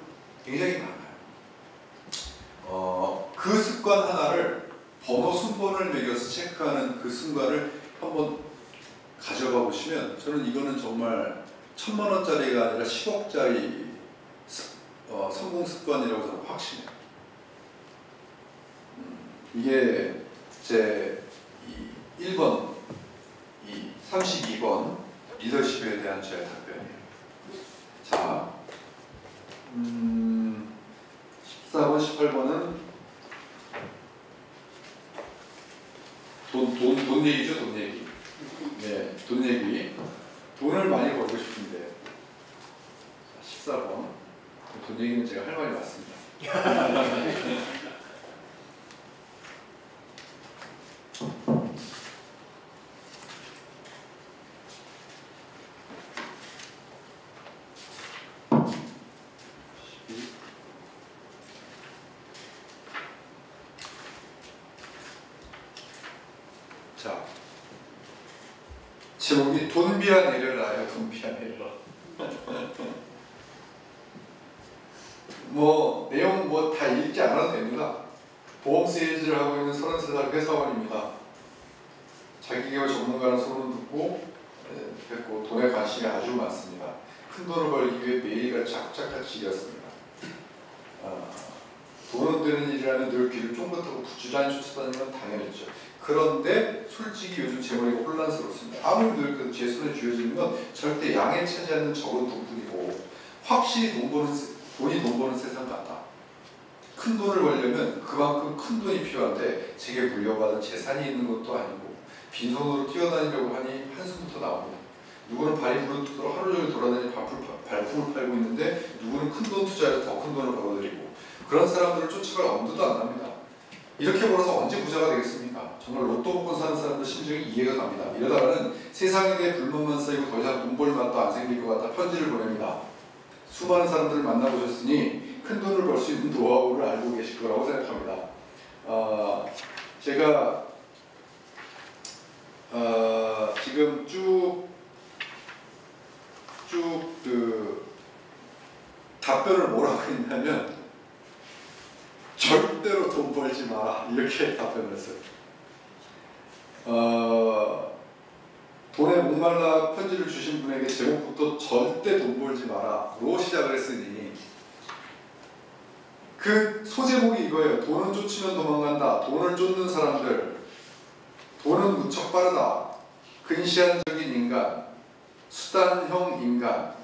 굉장히 많아요. 그 습관 하나를 순번을 매겨서 체크하는 그 순간을 한번 가져가 보시면 저는 이거는 정말 1000만원짜리가 아니라 10억짜리 성공 습관이라고 저는 확신해요. 이게 제 1번, 32번 리더십에 대한 제 답변이에요. 자, 14번, 18번은 돈 얘기죠, 돈 얘기. 네, 돈 얘기. 돈을 많이 벌고 싶은데. 14번. 돈 얘기는 제가 할 말이 많습니다. 자, 제목이 돈비야 내려라요. 돈비야 내려라. 내용 다 읽지 않아도 됩니다. 보험 세일즈를 하고 있는 33살 회사원입니다. 자기 개발 전문가라는 소문 듣고 돈에 관심이 아주 많습니다. 큰 돈을 벌기 위해 매일같이 악착같이 일했습니다. 돈은 되는 일이라면 늘 귀를 쫑긋하고 부지런히 쫓아다니면 당연했죠. 그런데 솔직히 요즘 제 머리가 혼란스럽습니다. 아무리 늘 제 손에 쥐어지는 건 절대 양에 차지 않는 적은 돈뿐이고 확실히 돈이 돈 버는 세상 같다. 큰 돈을 벌려면 그만큼 큰 돈이 필요한데 제게 물려받은 재산이 있는 것도 아니고 빈손으로 뛰어다니려고 하니 한숨부터 나옵니다. 누구는 발이 부르도록 하루 종일 돌아다니 발품을 팔고 있는데 누구는 큰 돈 투자해서 더 큰 돈을 벌어들이고 그런 사람들을 쫓아갈 엄두도 안 납니다. 이렇게 벌어서 언제 부자가 되겠습니까? 정말 로또 복권 사는 사람들 심정이 이해가 갑니다. 이러다가는 세상에 대해 불만만 쌓이고 더 이상 돈 벌 맛도 안 생길 것 같아 편지를 보냅니다. 수많은 사람들을 만나보셨으니 큰 돈을 벌 수 있는 노하우를 알고 계실 거라고 생각합니다. 제가 지금 쭉 절대로 돈 벌지 마라 이렇게 답변을 했어요. 돈에 목말라 편지를 주신 분에게 제목부터 절대 돈 벌지 마라로 시작을 했으니 그 소제목이 이거예요. 돈은 쫓으면 도망간다. 돈을 쫓는 사람들, 돈은 무척 빠르다. 근시안적인 인간, 수단형 인간,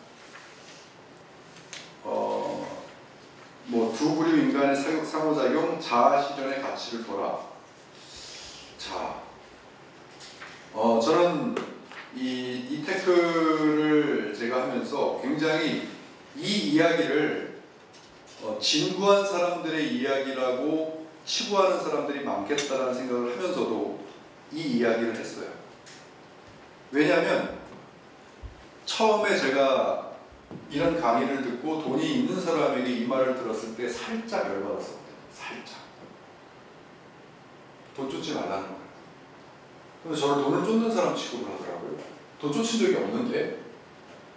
두 부류 인간의 상호작용, 자아실현의 가치를 보라. 자, 저는 이 테크를 제가 하면서 굉장히 이 이야기를 진부한 사람들의 이야기라고 치부하는 사람들이 많겠다라는 생각을 하면서도 이 이야기를 했어요. 왜냐하면 처음에 제가 이런 강의를 듣고 돈이 있는 사람에게 이 말을 들었을 때 살짝 열받았었거든요. 살짝. 돈 쫓지 말라는 거예요. 근데 저를 돈을 쫓는 사람 취급을 하더라고요. 돈 쫓은 적이 없는데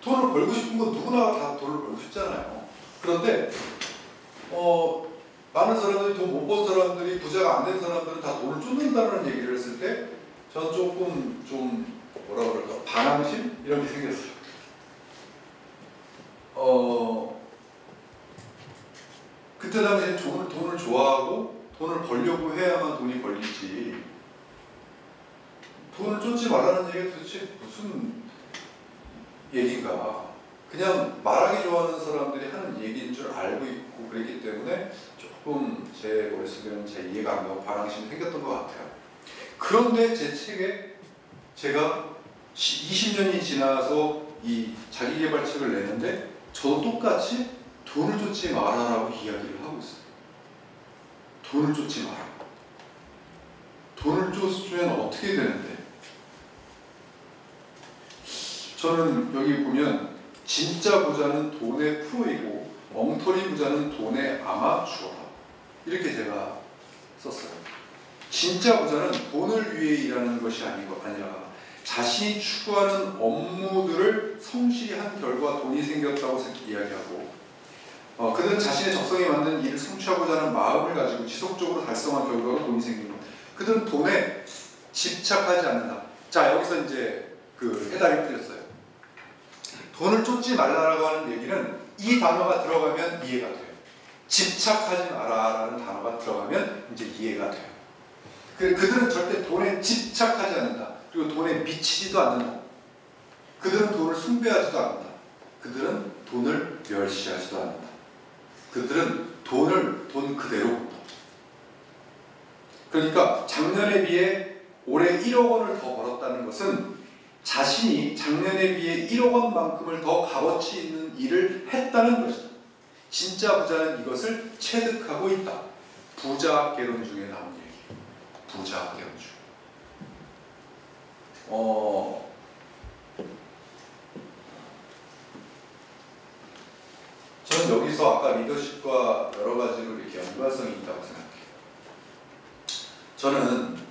돈을 벌고 싶은 건 누구나 다 돈을 벌고 싶잖아요. 그런데 많은 사람들이 돈 못 번 사람들이 부자가 안 된 사람들은 다 돈을 쫓는다는 얘기를 했을 때 저는 조금 좀 뭐라 그럴까 반항심? 이런 게 생겼어요. 그때 당시에 돈을 좋아하고 돈을 벌려고 해야만 돈이 벌리지 돈을 쫓지 말라는 얘기가 도대체 무슨 얘기인가. 그냥 말하기 좋아하는 사람들이 하는 얘기인 줄 알고 있고 그랬기 때문에 조금 제 머릿속에는 제 이해가 안 가고 반항심이 생겼던 것 같아요. 그런데 제 책에 제가 20년이 지나서 이 자기계발책을 내는데 저도 똑같이 돈을 쫓지 마라라고 이야기를 하고 있어요. 돈을 쫓지 마라. 돈을 쫓으면 어떻게 되는데? 저는 여기 보면 진짜 부자는 돈의 프로이고 엉터리 부자는 돈의 아마추어다. 이렇게 제가 썼어요. 진짜 부자는 돈을 위해 일하는 것이 아니라 자신이 추구하는 업무들을 성실히 한 결과 돈이 생겼다고 이야기하고 그들은 자신의 적성에 맞는 일을 성취하고자 하는 마음을 가지고 지속적으로 달성한 결과로 돈이 생긴 것. 그들은 돈에 집착하지 않는다. 자, 여기서 이제 그 해답이 풀렸어요. 돈을 쫓지 말라라고 하는 얘기는 이 단어가 들어가면 이해가 돼요. 집착하지 마라라는 단어가 들어가면 이제 이해가 돼요. 그들은 절대 돈에 집착하지 않는다. 그리고 돈에 미치지도 않는다. 그들은 돈을 숭배하지도 않는다. 그들은 돈을 멸시하지도 않는다. 그들은 돈을 돈 그대로 본다. 그러니까 작년에 비해 올해 1억 원을 더 벌었다는 것은 자신이 작년에 비해 1억 원만큼을 더 값어치 있는 일을 했다는 것이다. 진짜 부자는 이것을 체득하고 있다. 부자개론 중에 나온 얘기. 부자개론 중. 저는 여기서 아까 리더십과 여러 가지로 이렇게 연관성이 있다고 생각해요. 저는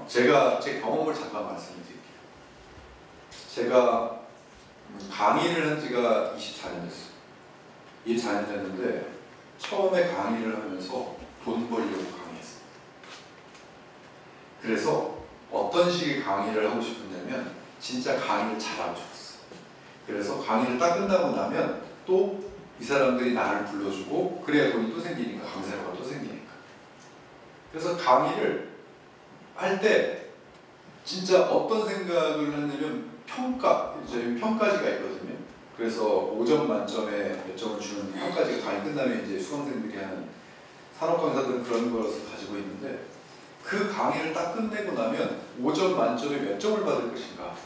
제가 제 경험을 잠깐 말씀드릴게요. 제가 강의를 한 지가 24년 됐어요. 24년 됐는데 처음에 강의를 하면서 돈 벌려고 강의했어요. 그래서 어떤 식의 강의를 하고 싶었냐면 진짜 강의를 잘하고 싶었어요. 그래서 강의를 딱 끝나고 나면 또 이 사람들이 나를 불러주고 그래야 돈이 또 생기니까 강사료가 또 생기니까. 그래서 강의를 할 때 진짜 어떤 생각을 했냐면 저희 평가지가 있거든요. 그래서 5점 만점에 몇 점을 주는 평가지가 강의 끝나면 이제 수강생들이 하는 산업 강사들은 그런 것을 가지고 있는데 그 강의를 딱 끝내고 나면 5점 만점에 몇 점을 받을 것인가.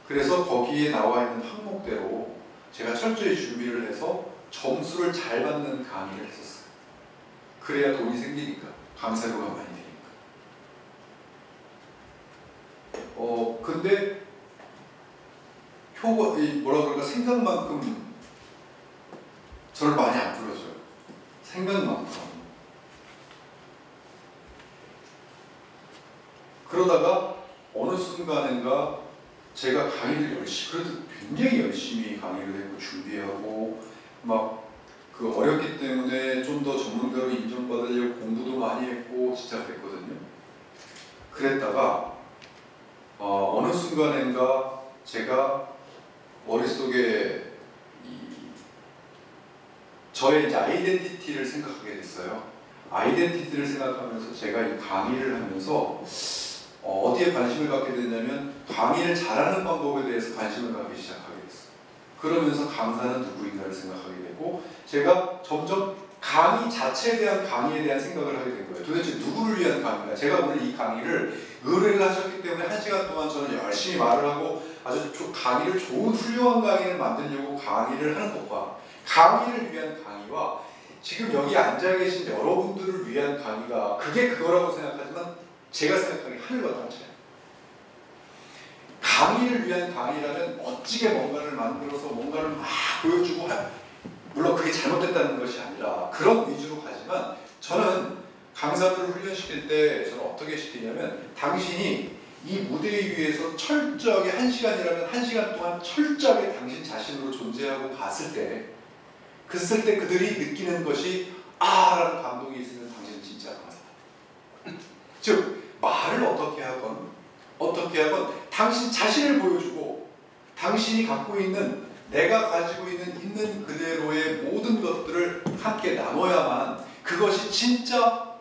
그래서 거기에 나와 있는 항목대로 제가 철저히 준비를 해서 점수를 잘 받는 강의를 했었어요. 그래야 돈이 생기니까. 강사료가 많이 되니까. 근데 뭐라 그럴까 생각만큼 저를 많이 안 불러줘요. 생각만큼. 그러다가 어느 순간인가 제가 강의를 그래도 굉장히 열심히 강의를 했고 준비하고 막 그 어렵기 때문에 좀 더 전문가로 인정받으려고 공부도 많이 했고 진짜 그랬거든요. 그랬다가 어느 순간인가 제가 머릿속에 저의 이제 아이덴티티를 생각하게 됐어요. 아이덴티티를 생각하면서 제가 이 강의를 하면서 어디에 관심을 갖게 됐냐면 강의를 잘하는 방법에 대해서 관심을 갖기 시작하게 됐어요. 그러면서 강사는 누구인가를 생각하게 되고 제가 점점 강의 자체에 대한 강의에 대한 생각을 하게 된 거예요. 도대체 누구를 위한 강의인가? 제가 오늘 이 강의를 의뢰를 하셨기 때문에 1시간 동안 저는 열심히 말을 하고 아주 강의를 좋은 훌륭한 강의를 만들려고 강의를 하는 것과 강의를 위한 강의와 지금 여기 앉아 계신 여러분들을 위한 강의가 그게 그거라고 생각하지만 제가 생각하기에 하늘과 땅 차이예요. 강의를 위한 강의라면 멋지게 뭔가를 만들어서 뭔가를 막 보여주고 물론 그게 잘못됐다는 것이 아니라 그런 위주로 가지만 저는 강사들을 훈련시킬 때 저는 어떻게 시키냐면 당신이 이 무대 위에서 철저하게 1시간이라면 1시간 동안 철저하게 당신 자신으로 존재하고 갔을 때 그들이 느끼는 것이 라는 감동이 있으면 당신은 진짜 강사다. 즉 말을 어떻게 하건 당신 자신을 보여주고 당신이 갖고 있는 내가 가지고 있는 그대로의 모든 것들을 함께 나눠야만 그것이 진짜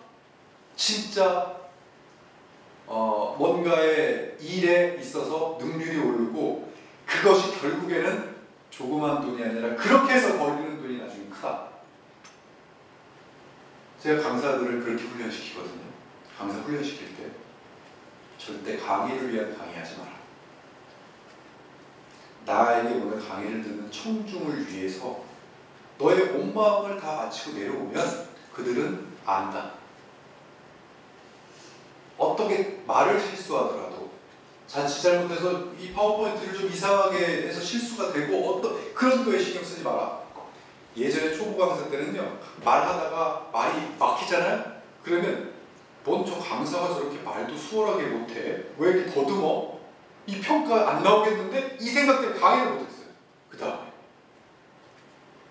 뭔가의 일에 있어서 능률이 오르고 그것이 결국에는 조그만 돈이 아니라 그렇게 해서 벌리는 돈이 나중에 크다. 제가 강사들을 그렇게 훈련시키거든요. 강사 훈련시킬 때 절대 강의를 위한 강의하지 마라. 나에게 오늘 강의를 듣는 청중을 위해서 너의 온 마음을 다 바치고 내려오면 그들은 안다. 어떻게 말을 실수하더라도 자칫 잘못해서 이 파워포인트를 좀 이상하게 해서 실수가 되고 그런 거에 신경 쓰지 마라. 예전에 초보 강사 때는요, 말하다가 말이 막히잖아요? 그러면 뭔 저 강사가 저렇게 말도 수월하게 못해? 왜 이렇게 더듬어? 이 평가 안 나오겠는데? 이 생각 때문에 강의를 못했어요. 그 다음에.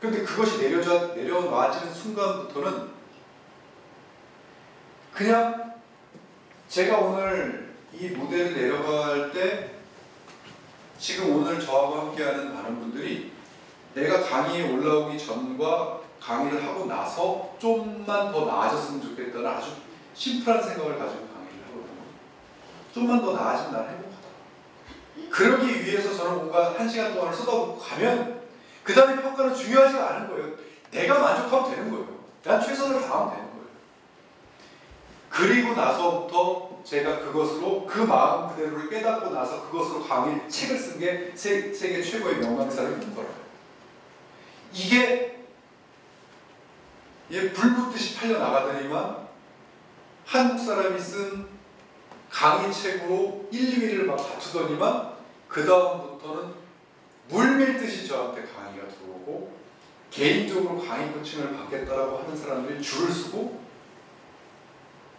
그런데 그것이 내려놔지는 순간부터는 그냥 제가 오늘 이 무대를 내려갈 때 지금 오늘 저하고 함께하는 많은 분들이 내가 강의에 올라오기 전과 강의를 하고 나서 좀만 더 나아졌으면 좋겠다는 아주 심플한 생각을 가지고 강의를 하거든요. 좀만 더 나아지면 난 행복하다. 그러기 위해서 저는 뭔가 1시간 동안을 쏟아붓고 가면 그 다음에 평가는 중요하지가 않은 거예요. 내가 만족하면 되는 거예요. 난 최선을 다하면 되는 거예요. 그리고 나서부터 제가 그것으로 그 마음 그대로를 깨닫고 나서 그것으로 책을 쓴 게 세계 최고의 명강사를 문거라요. 이게 불 붙듯이 팔려나가더니만 한국 사람이 쓴 강의책으로 1, 2위를 막 다투더니만 그 다음부터는 물밀듯이 저한테 강의가 들어오고 개인적으로 강의 코칭을 받겠다라고 하는 사람들이 줄을 서고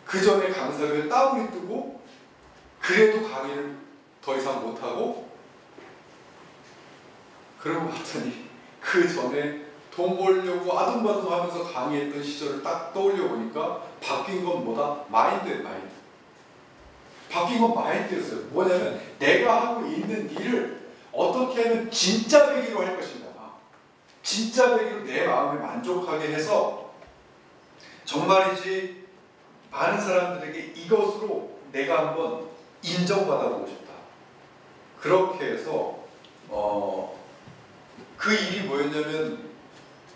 그 전에 강사를 따블이 뜨고 그래도 강의를 더 이상 못하고 그러고 봤더니 그 전에 돈 벌려고 아둥바둥 하면서 강의했던 시절을 딱 떠올려 보니까 바뀐 건 뭐다? 마인드. 바뀐 건 마인드였어요. 뭐냐면 내가 하고 있는 일을 어떻게 하면 진짜 배기로 할 것인가. 진짜 배기로 내 마음에 만족하게 해서 정말이지 많은 사람들에게 이것으로 내가 한번 인정받아보고 싶다. 그렇게 해서 그 일이 뭐였냐면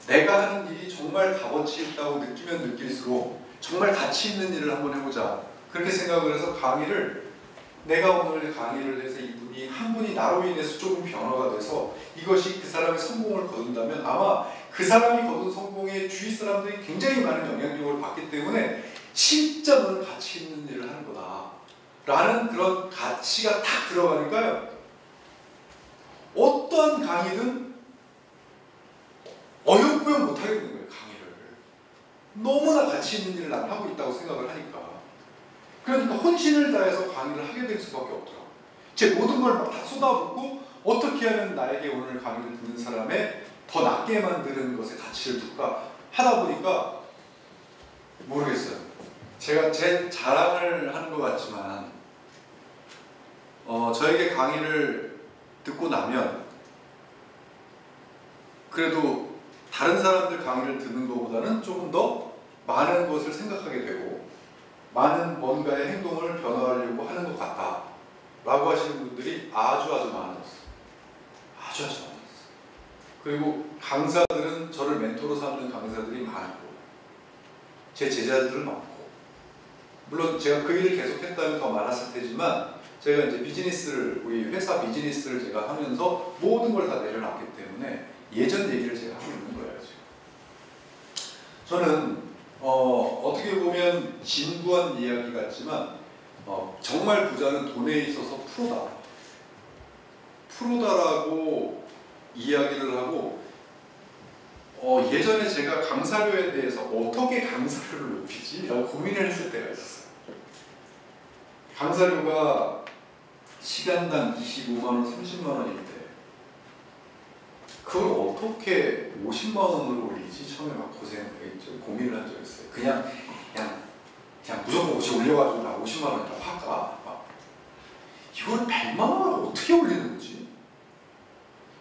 내가 하는 일이 정말 값어치 있다고 느끼면 느낄수록 정말 가치 있는 일을 한번 해보자. 그렇게 생각을 해서 내가 오늘 강의를 해서 이분이 한 분이 나로 인해서 조금 변화가 돼서 이것이 그 사람의 성공을 거둔다면 아마 그 사람이 거둔 성공에 주위 사람들이 굉장히 많은 영향력을 받기 때문에 진짜 너는 가치 있는 일을 하는 거다 라는 그런 가치가 딱 들어가니까요, 어떠한 강의든 어영부영 못하겠는 거예요. 강의를 너무나 가치 있는 일을 난 하고 있다고 생각을 하니까. 그러니까 혼신을 다해서 강의를 하게 될 수밖에 없더라고요. 제 모든 걸 막 다 쏟아붓고 어떻게 하면 나에게 오늘 강의를 듣는 사람의 더 낮게 만드는 것에 가치를 둘까 하다 보니까 모르겠어요. 제가 제 자랑을 하는 것 같지만 저에게 강의를 듣고 나면 그래도 다른 사람들 강의를 듣는 것보다는 조금 더 많은 것을 생각하게 되고 많은 뭔가의 행동을 변화하려고 하는 것 같다 라고 하시는 분들이 아주 많았어요. 아주 많았어요. 그리고 강사들은 저를 멘토로 삼는 강사들이 많고 제 제자들은 많고 물론 제가 그 일을 계속했다면 더 많았을 테지만 제가 이제 비즈니스를 우리 회사 비즈니스를 제가 하면서 모든 걸 다 내려놨기 때문에 예전 얘기를 제가 하고 있는 거예요. 지금. 저는 어떻게 보면 진부한 이야기 같지만 정말 부자는 돈에 있어서 프로다라고 이야기를 하고 예전에 제가 강사료에 대해서 어떻게 강사료를 높이지? 라고 고민을 했을 때가 있었어요. 강사료가 시간당 25만원, 30만원일 때 그걸 어떻게 50만원으로 올리지? 처음에 막 고민을 한 적이 있어요. 그냥 무조건 50 올려가지고 나 50만원이라고 할까? 이걸 100만원을 어떻게 올리는 거지?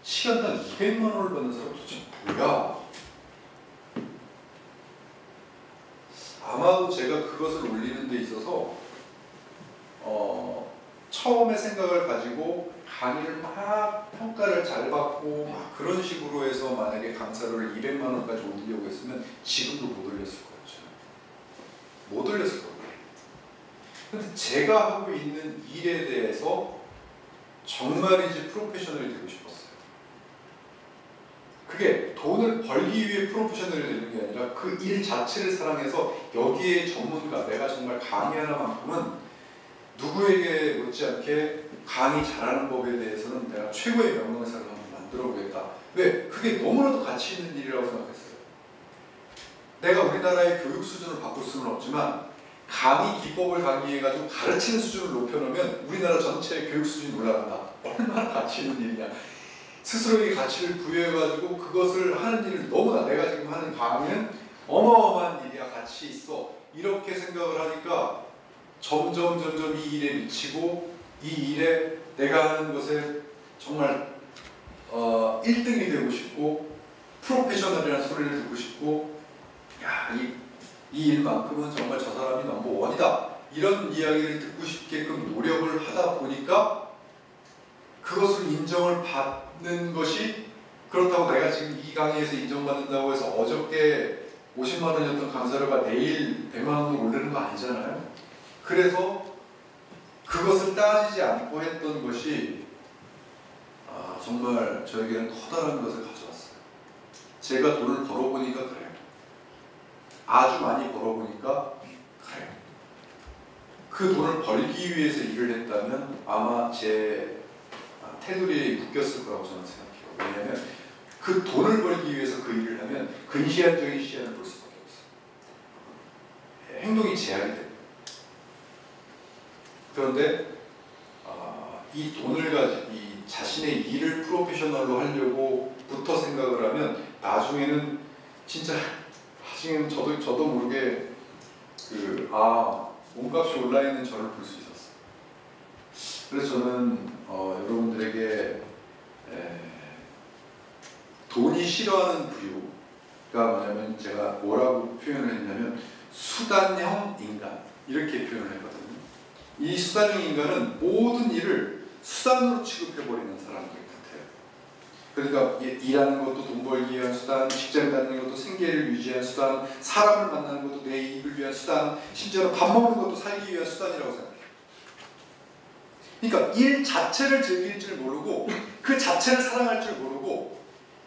시간당 200만원을 받는 사람 도대체 뭐야? 아마도 제가 그것을 올리는 데 있어서 처음에 생각을 가지고 강의를 막 평가를 잘 받고 막 그런 식으로 해서 만약에 강사료를 200만원까지 올리려고 했으면 지금도 못 올렸을 거였죠. 못 올렸을 거예요. 근데 제가 하고 있는 일에 대해서 정말이지 프로페셔널이 되고 싶었어요. 그게 돈을 벌기 위해 프로페셔널이 되는 게 아니라 그 일 자체를 사랑해서 여기에 전문가, 내가 정말 강의하나만큼은 누구에게 못지않게 강의 잘하는 법에 대해서는 내가 최고의 명명사를 한번 만들어 보겠다. 왜? 그게 너무나도 가치 있는 일이라고 생각했어요. 내가 우리나라의 교육 수준을 바꿀 수는 없지만 강의 기법을 강의해가지고 가르치는 수준을 높여놓으면 우리나라 전체의 교육 수준이 올라간다. 얼마나 가치 있는 일이냐. 스스로에게 가치를 부여해가지고 그것을 하는 일을 너무나 내가 지금 하는 강의는 어마어마한 일이야. 가치 있어. 이렇게 생각을 하니까 점점 이 일에 미치고 이 일에 내가 하는 것에 정말 1등이 되고 싶고 프로페셔널이라는 소리를 듣고 싶고 이 일만큼은 정말 저 사람이 넘버원이다 이런 이야기를 듣고 싶게끔 노력을 하다 보니까 그것을 인정을 받는 것이 그렇다고 내가 지금 이 강의에서 인정받는다고 해서 어저께 50만원이었던 강사료가 내일 100만원으로 오르는 거 아니잖아요. 그래서 그것을 따지지 않고 했던 것이 정말 저에게는 커다란 것을 가져왔어요. 제가 돈을 벌어보니까 그래요. 아주 많이 벌어보니까 그래요. 그 돈을 벌기 위해서 일을 했다면 아마 제 테두리에 묶였을 거라고 저는 생각해요. 왜냐하면 그 돈을 벌기 위해서 그 일을 하면 근시안적인 시간을 볼 수밖에 없어요. 행동이 제한이 돼요. 그런데 이 돈을 가지고 이 자신의 일을 프로페셔널로 하려고부터 생각을 하면 나중에는 저도 모르게 몸값이 올라 있는 저를 볼 수 있었어요. 그래서 저는 여러분들에게 돈이 싫어하는 부류가 뭐냐면 제가 뭐라고 표현을 했냐면 수단형 인간 이렇게 표현을 했거든요. 이 수단형 인간은 모든 일을 수단으로 취급해버리는 사람들 같아요. 그러니까 일하는 것도 돈 벌기 위한 수단, 직장 다니는 것도 생계를 유지한 수단, 사람을 만나는 것도 내 이익을 위한 수단, 심지어 밥 먹는 것도 살기 위한 수단이라고 생각해요. 그러니까 일 자체를 즐길 줄 모르고 그 자체를 사랑할 줄 모르고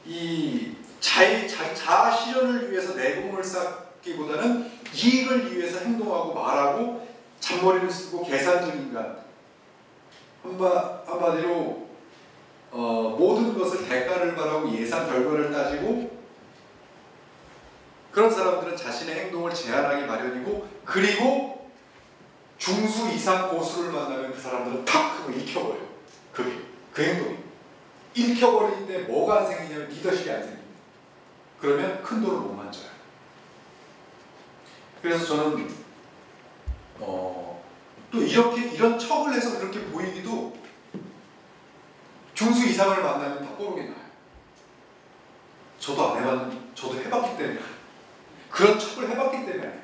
이 자기 자아 실현을 위해서 내공을 쌓기보다는 이익을 위해서 행동하고 말하고 잔머리를 쓰고 계산적인 인간. 한마디로 모든 것을 대가를 바라고 예산 결과를 따지고 그런 사람들은 자신의 행동을 제한하기 마련이고 그리고 중수 이상 고수를 만나면 그 사람들은 탁 하고 읽혀버려요. 그 행동이. 읽혀버릴 때 뭐가 안 생기냐면 리더십이 안 생깁니다. 그러면 큰 돈을 못 만져요. 그래서 저는 또 이런 척을 해서 그렇게 보이기도 중수 이상을 만나면 다 뽀록이 나요. 저도 안 해봤는데 저도 해봤기 때문에 그런 척을 해봤기 때문에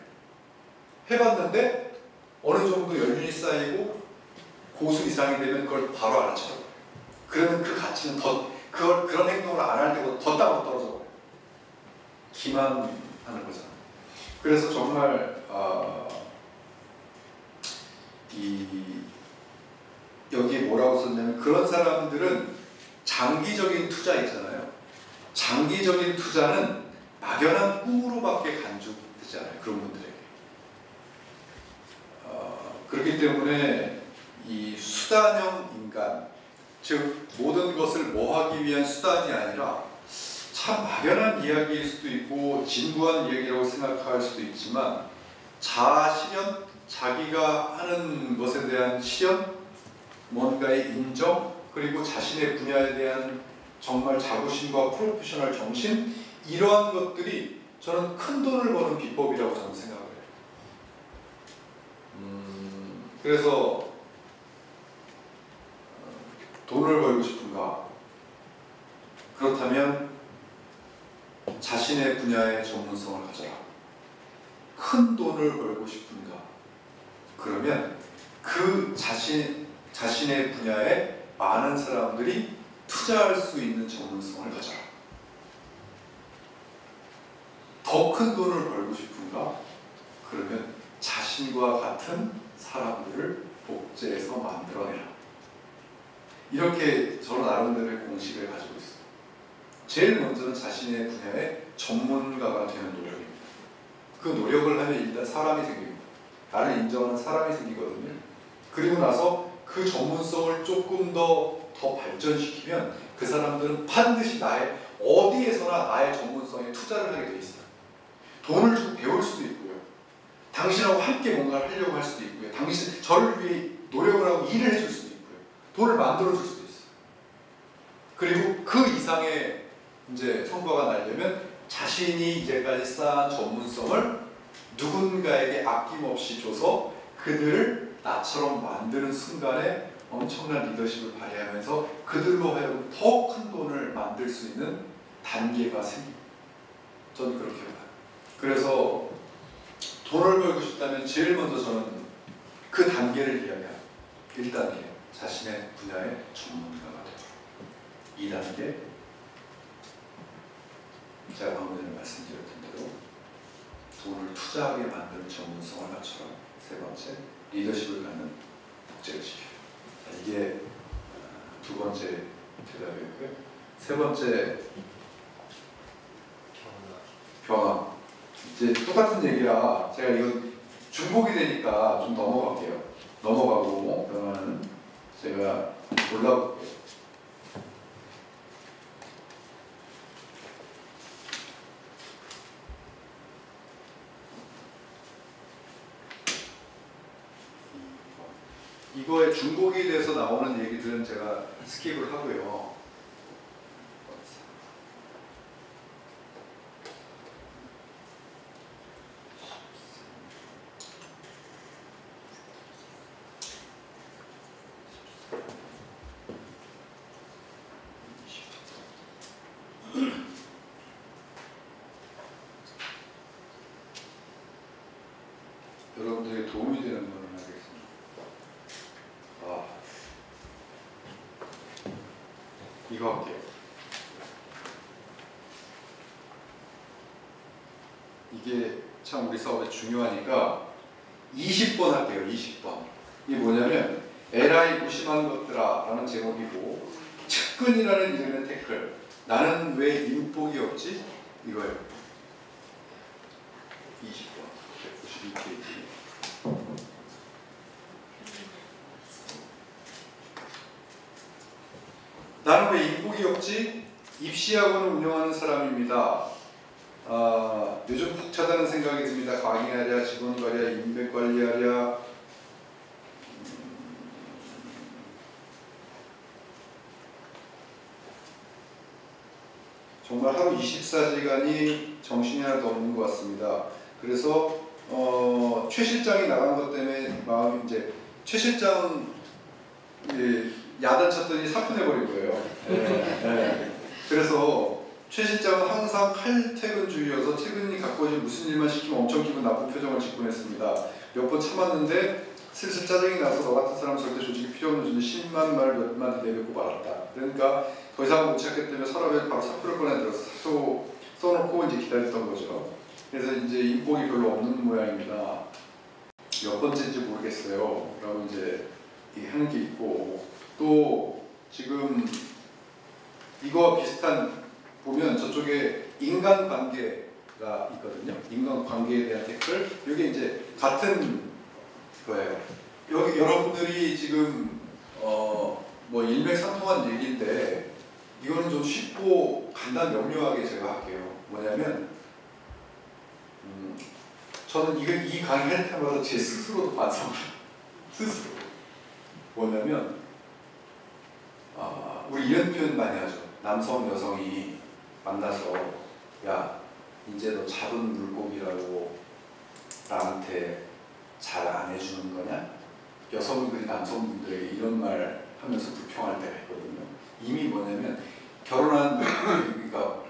해봤는데 어느 정도 연륜이 쌓이고 고수 이상이 되면 그걸 바로 알아차려요. 그러면 그 가치는 그런 행동을 안 할 때보다 더 땅으로 떨어져 버려요. 기만하는 거잖아요. 그래서 정말 여기에 뭐라고 썼냐면 그런 사람들은 장기적인 투자 있잖아요. 장기적인 투자는 막연한 꿈으로밖에 간주되지 않아요. 그런 분들에게. 그렇기 때문에 이 수단형 인간, 즉 모든 것을 뭐하기 위한 수단이 아니라 참 막연한 이야기일 수도 있고 진부한 이야기라고 생각할 수도 있지만 자아실현, 자기가 하는 것에 대한 실현, 뭔가의 인정, 그리고 자신의 분야에 대한 정말 자부심과 프로페셔널 정신, 이러한 것들이 저는 큰 돈을 버는 비법이라고 저는 생각을 해요. 그래서 돈을 벌고 싶은가? 그렇다면 자신의 분야의 전문성을 가져라. 큰 돈을 벌고 싶은가? 그러면 그 자신의 분야에 많은 사람들이 투자할 수 있는 전문성을 가져라. 더 큰 돈을 벌고 싶은가? 그러면 자신과 같은 사람들을 복제해서 만들어내라. 이렇게 저는 나름대로의 공식을 가지고 있어요. 제일 먼저는 자신의 분야의 전문가가 되는 노력입니다. 그 노력을 하면 일단 사람이 생깁니다. 나를 인정하는 사람이 생기거든요. 그리고 나서 그 전문성을 조금 더 발전시키면 그 사람들은 반드시 어디에서나 나의 전문성에 투자를 하게 돼 있어요. 돈을 주고 배울 수도 있고요. 당신하고 함께 뭔가를 하려고 할 수도 있고요. 저를 위해 노력을 하고 일을 해줄 수도 있고요. 돈을 만들어줄 수도 있어요. 그리고 그 이상의 이제 성과가 나려면 자신이 이제까지 쌓은 전문성을 누군가에게 아낌없이 줘서 그들을 나처럼 만드는 순간에 엄청난 리더십을 발휘하면서 그들로 하여금 더 큰 돈을 만들 수 있는 단계가 생깁니다. 저는 그렇게 봐요. 그래서 돈을 벌고 싶다면 제일 먼저 저는 그 단계를 이야기합니다. 1단계, 자신의 분야의 전문가가 되라. 2단계, 제가 방금 전에 말씀드렸던 대로 돈을 투자하게 만드는 전문성을 갖춰라. 3번째, 리더십을 갖는 복제를 시켜요. 이게 2번째 대답이었고요. 3번째, 변화. 이제 똑같은 얘기라 제가 이거 중복이 되니까 좀 넘어갈게요. 넘어가고 변화는 제가 골라볼게요. 이거에 중복이 돼서 나오는 얘기들은 제가 스킵을 하고요. 여러분들에게 도움이 되는 말을 하겠습니다. 이거 할게요. 이게 참 우리 사업에 중요하니까 20번 할게요. 20번. 이게 뭐냐면 에라이 무심한 것들아 라는 제목이고 측근이라는 이름의 태클. 나는 왜 인복이 없지? 이거예요. 20번 192페이지. 나는 왜 인복이 없지? 입시학원을 운영하는 사람입니다. 요즘 벅차다는 생각이 듭니다. 강의하랴, 직원 관리하랴, 인맥 관리하랴. 정말 하루 24시간이 정신이 하나도 없는 것 같습니다. 그래서 최 실장이 나간 것 때문에 마음이 이제 최 실장 야단쳤더니 사표 내버린 거예요. 네. 그래서 최 실장은 항상 칼퇴근주의여서 퇴근이 가까워지면 무슨 일만 시키면 엄청 기분 나쁜 표정을 짓곤 했습니다. 몇 번 참았는데 슬슬 짜증이 나서 너 같은 사람 절대 조직이 필요 없는 존재 10만 말 몇 마디 내뱉고 말았다. 그러니까 더 이상 못 참기 때문에 서랍에 바로 사표를 꺼내들어서 사표 써놓고 이제 기다렸던 거죠. 그래서 이제 인복이 별로 없는 모양입니다. 몇 번째인지 모르겠어요. 라고 이제 하는 게 있고, 또 지금 이거와 비슷한 보면 저쪽에 인간관계가 있거든요. 인간관계에 대한 댓글. 이게 이제 같은 거예요. 여기 여러분들이 지금 뭐 일맥상통한 얘기인데 이거는 좀 쉽고 간단 명료하게 제가 할게요. 뭐냐면 저는 이 강의 할 때마다 제 스스로도 반성을 스스로 뭐냐면 우리 이런 표현 많이 하죠. 남성 여성이 만나서 야 이제 너 잡은 물고기라고 나한테 잘 안 해주는 거냐? 여성분들이 남성분들에게 이런 말 하면서 불평할 때가 있거든요. 이미 뭐냐면 결혼한 그러니까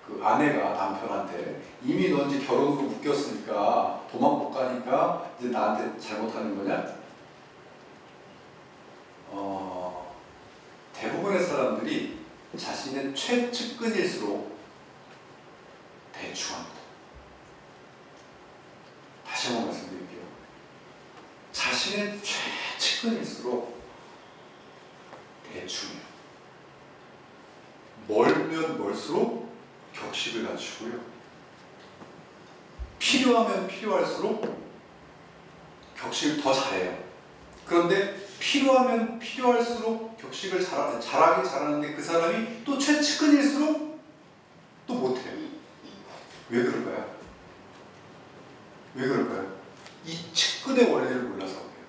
그 아내가 남편한테 이미 너 이제 결혼으로 묶였으니까 도망 못 가니까 이제 나한테 잘못하는 거냐? 대부분의 사람들이 자신의 최측근일수록 대충합니다. 다시 한번 말씀드릴게요. 자신의 최측근일수록 대충해요. 멀면 멀수록 격식을 갖추고요. 필요하면 필요할수록 격식을 더 잘해요. 그런데 필요하면 필요할수록 격식을 잘하긴 잘하는데 그 사람이 또 최측근일수록 또 못해요. 왜 그럴까요? 왜 그럴까요? 이 측근의 원리를 몰라서 그래요.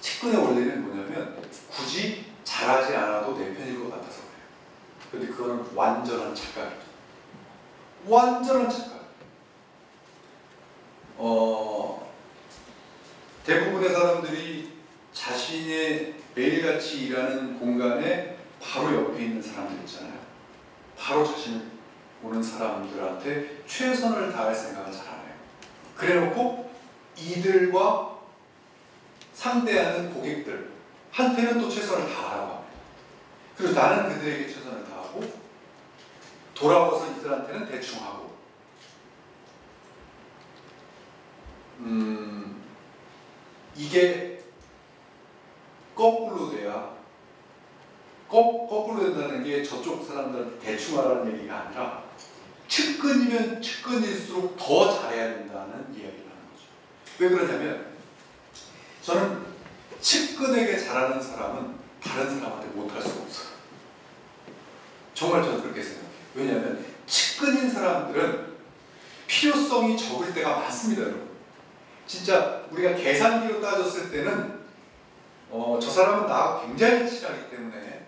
측근의 원리는 뭐냐면 굳이 잘하지 않아도 내 편일 것 같아서 그래요. 그런데 그거는 완전한 착각이죠. 완전한 착각. 대부분의 사람들이 자신의 매일같이 일하는 공간에 바로 옆에 있는 사람들 있잖아요. 바로 자신을 보는 사람들한테 최선을 다할 생각을 잘 안 해요. 그래놓고 이들과 상대하는 고객들한테는 또 최선을 다하라고 합니다. 그리고 나는 그들에게 최선을 다하고 돌아와서 이들한테는 대충 하고 이게 거꾸로 돼야 거꾸로 된다는 게 저쪽 사람들한테 대충 하라는 얘기가 아니라 측근이면 측근일수록 더 잘해야 된다는 이야기를 하는 거죠. 왜 그러냐면 저는 측근에게 잘하는 사람은 다른 사람한테 못할 수가 없어요. 정말 저는 그렇게 생각해요. 왜냐하면 측근인 사람들은 필요성이 적을 때가 많습니다, 여러분. 진짜 우리가 계산기로 따졌을 때는 저 사람은 나하고 굉장히 친하기 때문에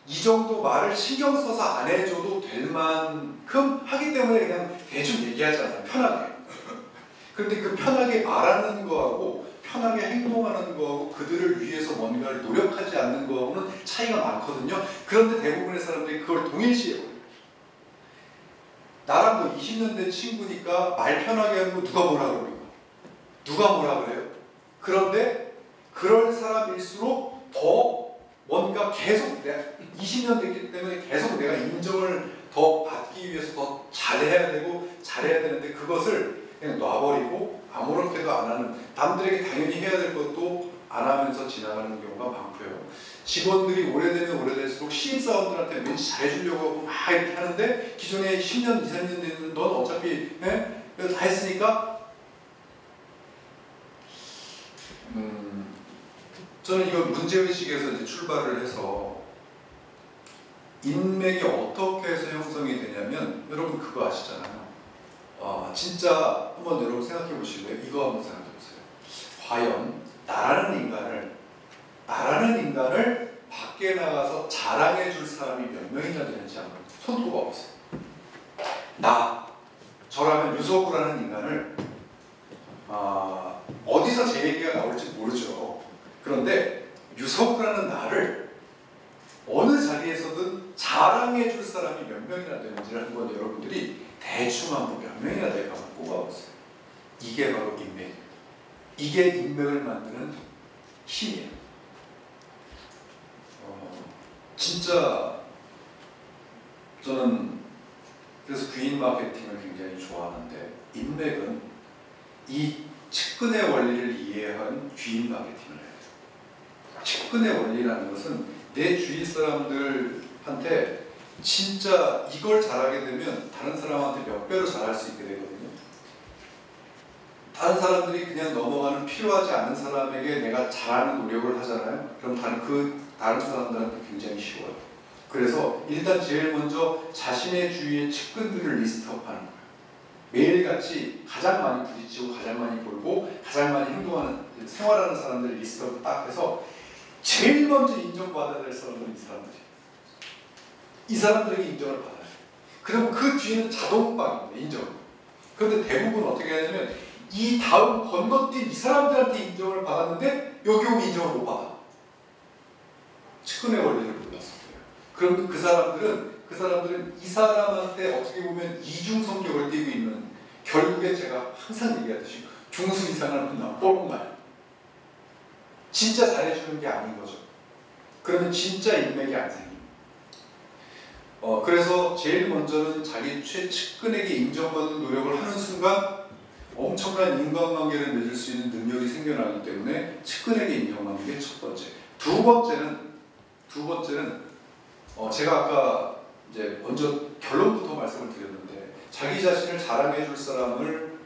이 정도 말을 신경 써서 안 해줘도 될 만큼 하기 때문에 그냥 대충 얘기하잖아요. 편하게. 그런데 그 편하게 말하는 거하고 편하게 행동하는 거하고 그들을 위해서 뭔가를 노력하지 않는 거하고는 차이가 많거든요. 그런데 대부분의 사람들이 그걸 동일시해요. 나랑 뭐 20년 된 친구니까 말 편하게 하는 거 누가 뭐라 그럽니까? 누가 뭐라 그래요? 그런데 그럴 사람일수록 더 뭔가 계속 내가 20년 됐기 때문에 계속 내가 인정을 더 받기 위해서 더 잘해야 되고 잘해야 되는데 그것을 그냥 놔버리고 아무렇게도 안 하는, 남들에게 당연히 해야 될 것도 안 하면서 지나가는 경우가 많고요. 직원들이 오래되면 오래될수록 신입사원들한테 왠지 잘해주려고 하고 막 이렇게 하는데 기존에 10년, 2, 3년 됐는 넌 어차피 다 했으니까 저는 이거 문제의식에서 이제 출발을 해서 인맥이 어떻게 해서 형성이 되냐면 여러분 그거 아시잖아요. 진짜 한번 여러분 생각해 보실래요? 이거 한번 생각해 보세요. 과연 나라는 인간을 밖에 나가서 자랑해 줄 사람이 몇 명이나 되는지 한번 손꼽아 보세요. 어디서 제 얘기가 나올지 모르죠. 그런데 유서구라는 나를 어느 자리에서든 자랑해 줄 사람이 몇 명이나 되는지를 한번 여러분들이 대충 한번 몇 명이나 될까 한번 꼽아보세요. 이게 바로 인맥이에요. 이게 인맥을 만드는 힘이에요. 진짜 저는 그래서 귀인 마케팅을 굉장히 좋아하는데, 인맥은 이 측근의 원리를 이해한 귀인 마케팅을 해요. 측근의 원리라는 것은 내 주위 사람들한테 진짜 이걸 잘하게 되면 다른 사람한테 몇 배로 잘할 수 있게 되거든요. 다른 사람들이 그냥 넘어가는 필요하지 않은 사람에게 내가 잘하는 노력을 하잖아요. 그럼 다른 사람들한테 굉장히 쉬워요. 그래서 일단 제일 먼저 자신의 주위의 측근들을 리스트업하는 거예요. 매일같이 가장 많이 부딪히고 가장 많이 볼고 가장 많이 행동하는, 생활하는 사람들을 리스트업 딱 해서 제일 먼저 인정받아야 될 사람들은 이 사람들이에요. 이 사람들에게 인정을 받아요. 그럼 그 뒤에는 자동방입니다. 인정. 그런데 대부분 어떻게 하냐면 이 다음 건너뛴 이 사람들한테 인정을 받았는데 여기 오면 인정을 못 받아. 측근의 원리를 몰랐을 거예요. 그럼 그 사람들은 이 사람한테 어떻게 보면 이중 성격을 띠고 있는, 결국에 제가 항상 얘기하듯이 중수 이상을 한다. 뽀록말. 진짜 잘해주는 게 아닌 거죠. 그러면 진짜 인맥이 안 생깁니다. 그래서 제일 먼저는 자기 최측근에게 인정받는 노력을 하는 순간 엄청난 인간관계를 맺을 수 있는 능력이 생겨나기 때문에 측근에게 인정받는 게 첫 번째. 두 번째는 제가 아까 이제 먼저 결론부터 말씀을 드렸는데, 자기 자신을 자랑해 줄 사람을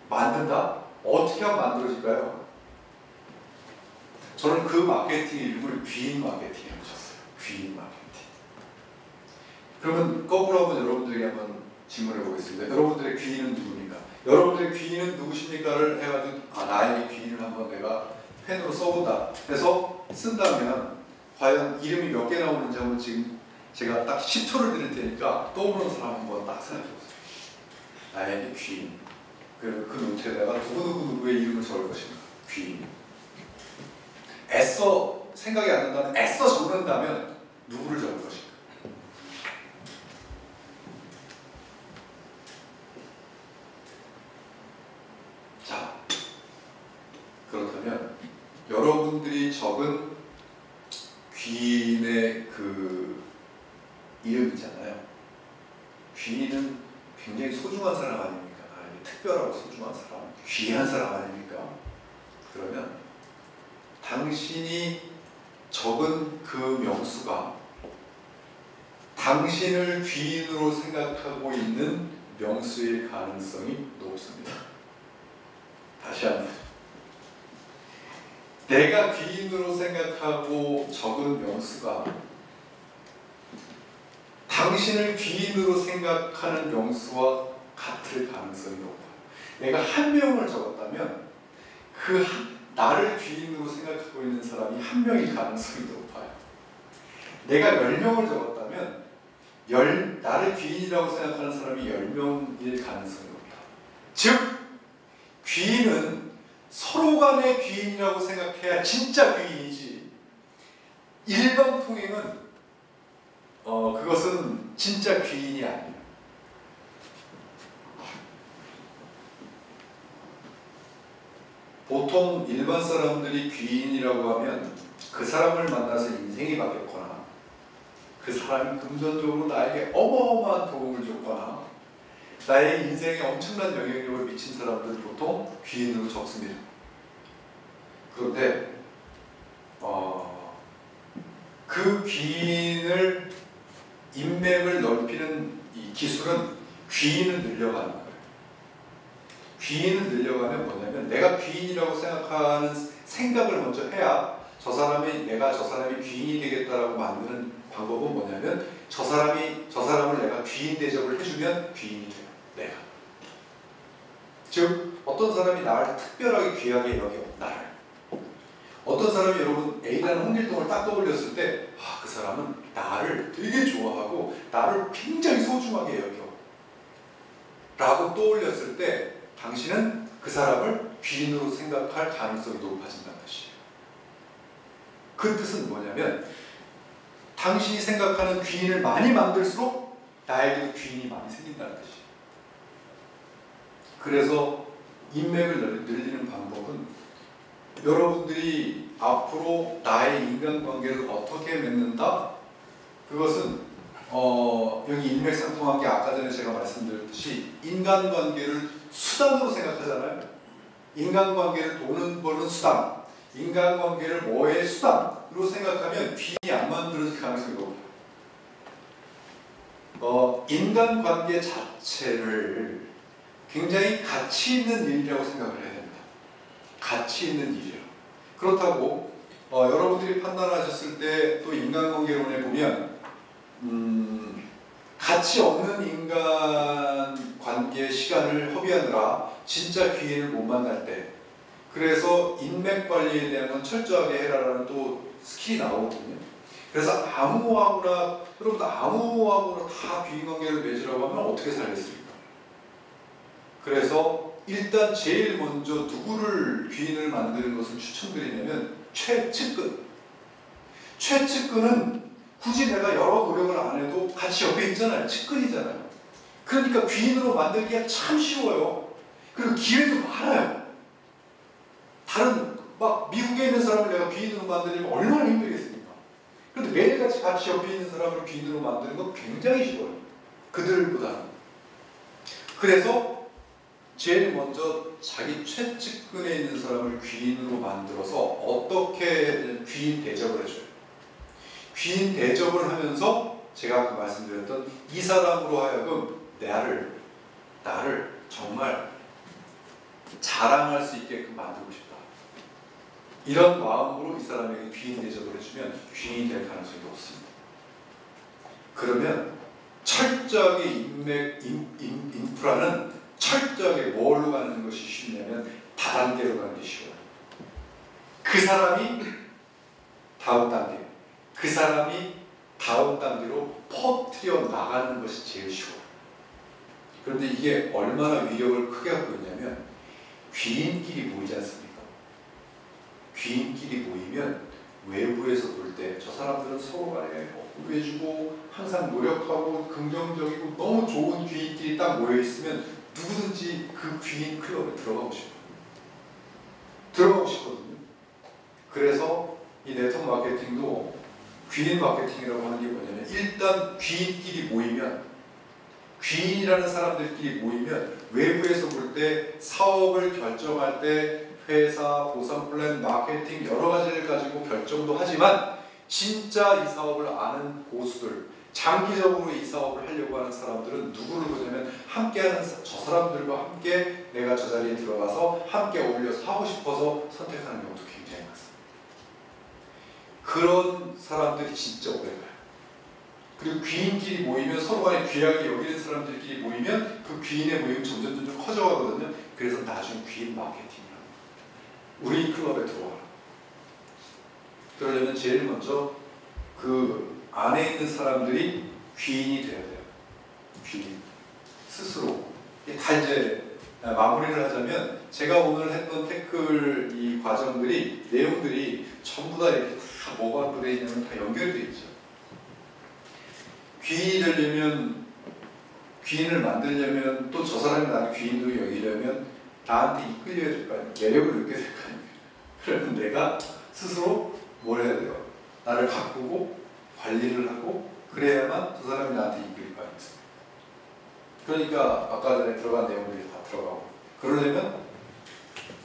만든다? 어떻게 하면 만들어질까요? 저는 그 마케팅 이름을 귀인 마케팅이라고 쳤어요. 귀인 마케팅. 그러면 거꾸로 한번 여러분들에게 한번 질문해 보겠습니다. 여러분들의 귀인은 누굽니까? 여러분들의 귀인은 누구십니까를 해가지고 나에게 귀인을 한번 내가 펜으로 써본다 해서 쓴다면 과연 이름이 몇 개 나오는지 한번 지금 제가 딱 10초를 드릴 테니까 떠오르는 사람 한번 딱 생각해 보세요. 나에게 귀인. 그 노트에다가 누구의 이름을 적을 것인가? 귀인. 애써 생각이 안 난다면, 애써 적는다면 누구를 적을 것인가? 자, 그렇다면 여러분들이 적은 귀인의 그 이름이잖아요. 귀인은 굉장히 소중한 사람 아닙니까? 특별하고 소중한 사람, 귀한 사람 아닙니까? 그러면 당신이 적은 그 명수가 당신을 귀인으로 생각하고 있는 명수일 가능성이 높습니다. 다시 한번. 내가 귀인으로 생각하고 적은 명수가 당신을 귀인으로 생각하는 명수와 같을 가능성이 높아요. 내가 한 명을 적었다면 나를 귀인으로 생각하고 있는 사람이 한 명일 가능성이 높아요. 내가 10명을 적었다면 나를 귀인이라고 생각하는 사람이 10명일 가능성이 높다. 즉 귀인은 서로 간의 귀인이라고 생각해야 진짜 귀인이지, 일반 통행은 그것은 진짜 귀인이 아니에요. 보통 일반 사람들이 귀인이라고 하면 그 사람을 만나서 인생이 바뀌었거나 그 사람이 금전적으로 나에게 어마어마한 도움을 줬거나 나의 인생에 엄청난 영향력을 미친 사람들 보통 귀인으로 적습니다. 그런데 그 귀인을, 인맥을 넓히는 이 기술은 귀인을 늘려가는 거예요. 귀인을 늘려가면 뭐냐면, 내가 귀인이라고 생각하는 생각을 먼저 해야 저 사람이 귀인이 되겠다라고 만드는 방법은 뭐냐면, 저 사람을 내가 귀인 대접을 해주면 귀인이 돼요. 내가. 즉 어떤 사람이 나를 특별하게 귀하게 여겨, 나를. 어떤 사람이 여러분 A라는 홍길동을 딱 떠올렸을 때 그 사람은 나를 되게 좋아하고 나를 굉장히 소중하게 여겨 라고 떠올렸을 때 당신은 그 사람을 귀인으로 생각할 가능성이 높아진다는 뜻이에요. 그 뜻은 뭐냐면 당신이 생각하는 귀인을 많이 만들수록 나에게도 귀인이 많이 생긴다는 뜻이에요. 그래서 인맥을 늘리는 방법은 여러분들이 앞으로 나의 인간관계를 어떻게 맺는다? 그것은 여기 인맥상통한 게 아까 전에 제가 말씀드렸듯이 인간관계를 수단으로 생각하잖아요. 인간관계를 돈은 버는 수단, 인간관계를 뭐의 수단으로 생각하면 귀인이 안 만들어질 가능성이 높아요. 인간관계 자체를 굉장히 가치 있는 일이라고 생각을 해야 됩니다. 가치 있는 일이에요. 그렇다고 여러분들이 판단하셨을 때 또 인간관계론에 보면 가치 없는 인간관계 시간을 허비하느라 진짜 귀인을 못 만날 때, 그래서 인맥 관리에 대한 건 철저하게 해라라는 또 스킬이 나오거든요. 그래서 아무하고나 여러분 아무하고나 다 귀인 관계를 맺으라고 하면 어떻게 살겠습니까? 그래서 일단 제일 먼저 누구를 귀인을 만드는 것을 추천드리냐면 최측근. 최측근은 굳이 내가 여러 노력을 안 해도 같이 옆에 있잖아요. 측근이잖아요. 그러니까 귀인으로 만들기가 참 쉬워요. 그리고 기회도 많아요. 다른 막 미국에 있는 사람을 내가 귀인으로 만들려면 얼마나 힘들겠습니까? 그런데 매일같이 같이 옆에 있는 사람을 귀인으로 만드는 건 굉장히 쉬워요. 그들보다는. 그래서 제일 먼저 자기 최측근에 있는 사람을 귀인으로 만들어서 어떻게 귀인 대접을 해줘요. 귀인 대접을 하면서 제가 아까 말씀드렸던 이 사람으로 하여금 나를 정말 자랑할 수 있게끔 만들고 싶다. 이런 마음으로 이 사람에게 귀인 대접을 해주면 귀인이 될 가능성이 높습니다. 그러면 철저하게 인프라는 철저하게 뭘로 가는 것이 쉽냐면 다단계로 가는 게 쉬워요. 그 사람이 다음 단계, 그 사람이 다음 단계로 퍼뜨려 나가는 것이 제일 쉬워요. 그런데 이게 얼마나 위력을 크게 갖고 있냐면 귀인끼리 모이지 않습니까? 귀인끼리 모이면 외부에서 볼 때 저 사람들은 서로 간에 구해주고 항상 노력하고 긍정적이고 너무 좋은 귀인끼리 딱 모여있으면 누구든지 그 귀인 클럽에 들어가고 싶거든요. 그래서 이 네트워크 마케팅도 귀인 마케팅이라고 하는 게 뭐냐면 일단 귀인끼리 모이면, 귀인이라는 사람들끼리 모이면 외부에서 볼 때 사업을 결정할 때 회사, 보상 플랜, 마케팅 여러 가지를 가지고 결정도 하지만 진짜 이 사업을 아는 고수들, 장기적으로 이 사업을 하려고 하는 사람들은 누구를 보냐면 함께하는 저 사람들과 함께 내가 저 자리에 들어가서 함께 어울려서 하고 싶어서 선택하는 경우도 굉장히 많습니다. 그런 사람들이 진짜 오래 가요. 그리고 귀인끼리 모이면 서로 간에 귀하게 여기는 사람들끼리 모이면 그 귀인의 모임이 점점 커져가거든요. 그래서 나중에 귀인 마케팅이라고 우리 클럽에 들어와라. 그러려면 제일 먼저 그 안에 있는 사람들이 귀인이 돼야 돼요. 귀인 스스로. 다 이제 마무리를 하자면 제가 오늘 했던 태클 이 과정들이 내용들이 전부 다 이렇게 다 뭐가 되어 있냐면 다 연결되어 있죠. 귀인이 되려면, 귀인을 만들려면, 또 저 사람이 나를 귀인으로 여기려면 나한테 이끌려야 될 거 아니에요. 매력을 느껴야 될 거 아니에요. 그러면 내가 스스로 뭘 해야 돼요? 나를 가꾸고 관리를 하고 그래야만 저 사람이 나한테 이끌릴 거 아니에요. 그러니까 아까 전에 들어간 내용들이 다 들어가고, 그러려면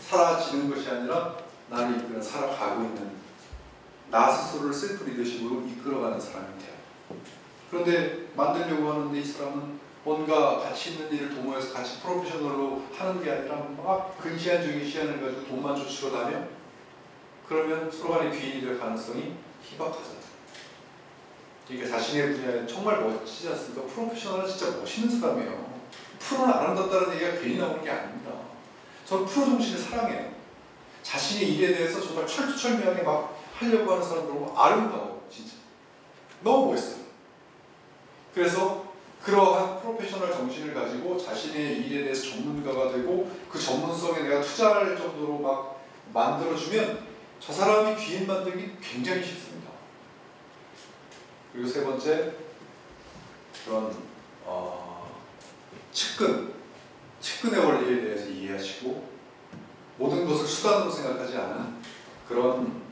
사라지는 것이 아니라 나를 이끌어 살아가고 있는 나 스스로를 셀프 리더십으로 이끌어가는 사람이 돼요. 그런데 만들려고 하는데 이 사람은 뭔가 가치 있는 일을 도모해서 같이 프로페셔널로 하는 게 아니라 막 근시안적인 시안을 가지고 돈만 쫓으러 다녀? 그러면 서로 간에 귀인이 될 가능성이 희박하잖아요. 그러니까 자신의 분야에 정말 멋지지 않습니까? 프로페셔널은 진짜 멋있는 사람이에요. 프로는 아름답다는 얘기가 괜히 나오는 게 아닙니다. 저는 프로 정신을 사랑해요. 자신의 일에 대해서 정말 철두철미하게 막 하려고 하는 사람들 보면 아름다워요. 진짜 너무 멋있어요. 그래서 그러한 프로페셔널 정신을 가지고 자신의 일에 대해서 전문가가 되고 그 전문성에 내가 투자할 정도로 막 만들어주면 저 사람이 귀인 만들기 굉장히 쉽습니다. 그리고 세 번째, 그런 측근의 원리에 대해서 이해하시고 모든 것을 수단으로 생각하지 않은 그런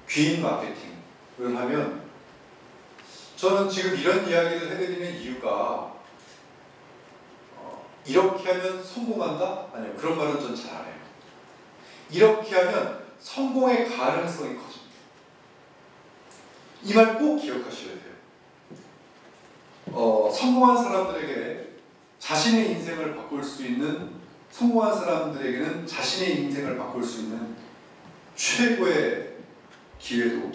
귀인 마케팅을 하면, 저는 지금 이런 이야기를 해드리는 이유가 이렇게 하면 성공한다? 아니요, 그런 말은 전 잘 안 해요. 이렇게 하면 성공의 가능성이 커집니다. 이 말 꼭 기억하셔야 돼요. 성공한 사람들에게 자신의 인생을 바꿀 수 있는, 성공한 사람들에게는 자신의 인생을 바꿀 수 있는 최고의 기회도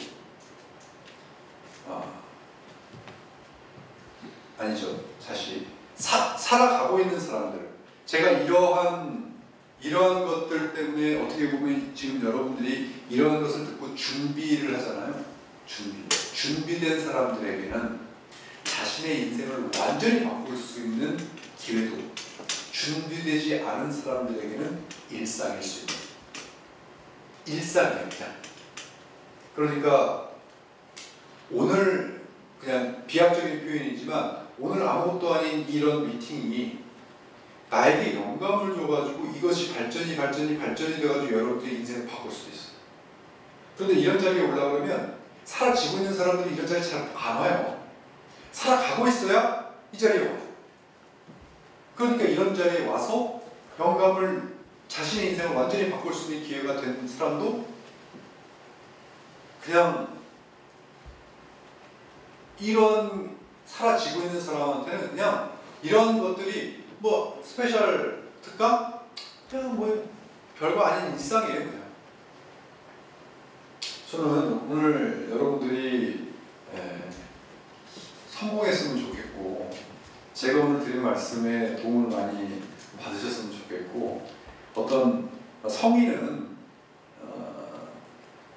아니죠. 사실 살아가고 있는 사람들, 제가 이러한 것들 때문에 어떻게 보면 지금 여러분들이 이러한 것을 듣고 준비를 하잖아요. 준비된 사람들에게는 자신의 인생을 완전히 바꿀 수 있는 기회도, 준비되지 않은 사람들에게는 일상일 수 있는, 일상이에요. 그냥. 그러니까 오늘 그냥 비약적인 표현이지만 오늘 아무것도 아닌 이런 미팅이 나에게 영감을 줘가지고 이것이 발전이 돼가지고 여러분들의 인생을 바꿀 수도 있어요. 그런데 이런 자리에 올라가면 살아지고 있는 사람들이 이런 자리에 잘 안 와요. 살아가고 있어야 이 자리에 와요. 그러니까 이런 자리에 와서 영감을, 자신의 인생을 완전히 바꿀 수 있는 기회가 된 사람도 그냥 이런 살아지고 있는 사람한테는 그냥 이런 것들이 뭐 스페셜 특강? 그냥 뭐 별거 아닌 일상이에요. 그냥. 저는 오늘 여러분들이 성공했으면 좋겠고, 제가 오늘 드린 말씀에 도움을 많이 받으셨으면 좋겠고, 어떤 성인은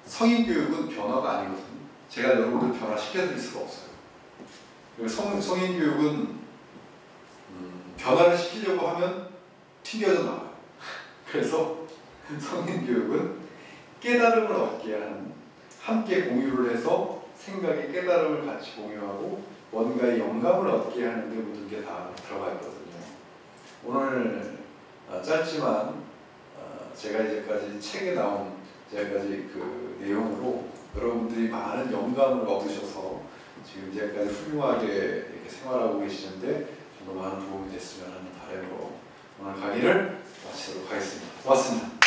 성인 교육은 변화가 아니거든요. 제가 여러분들 변화시켜드릴 수가 없어요. 그리고 성인 교육은 변화를 시키려고 하면 튕겨져 나와요. 그래서 성인 교육은 깨달음을 얻게 하는, 함께 공유를 해서 생각의 깨달음을 같이 공유하고 뭔가의 영감을 얻게 하는 데 모든 게 다 들어가 있거든요. 오늘 짧지만 제가 이제까지 책에 나온 이제까지 그 내용으로 여러분들이 많은 영감을 얻으셔서 지금 이제까지 훌륭하게 이렇게 생활하고 계시는데 좀 더 많은 도움이 됐으면 하는 바람으로 오늘 강의를 마치도록 하겠습니다. 고맙습니다.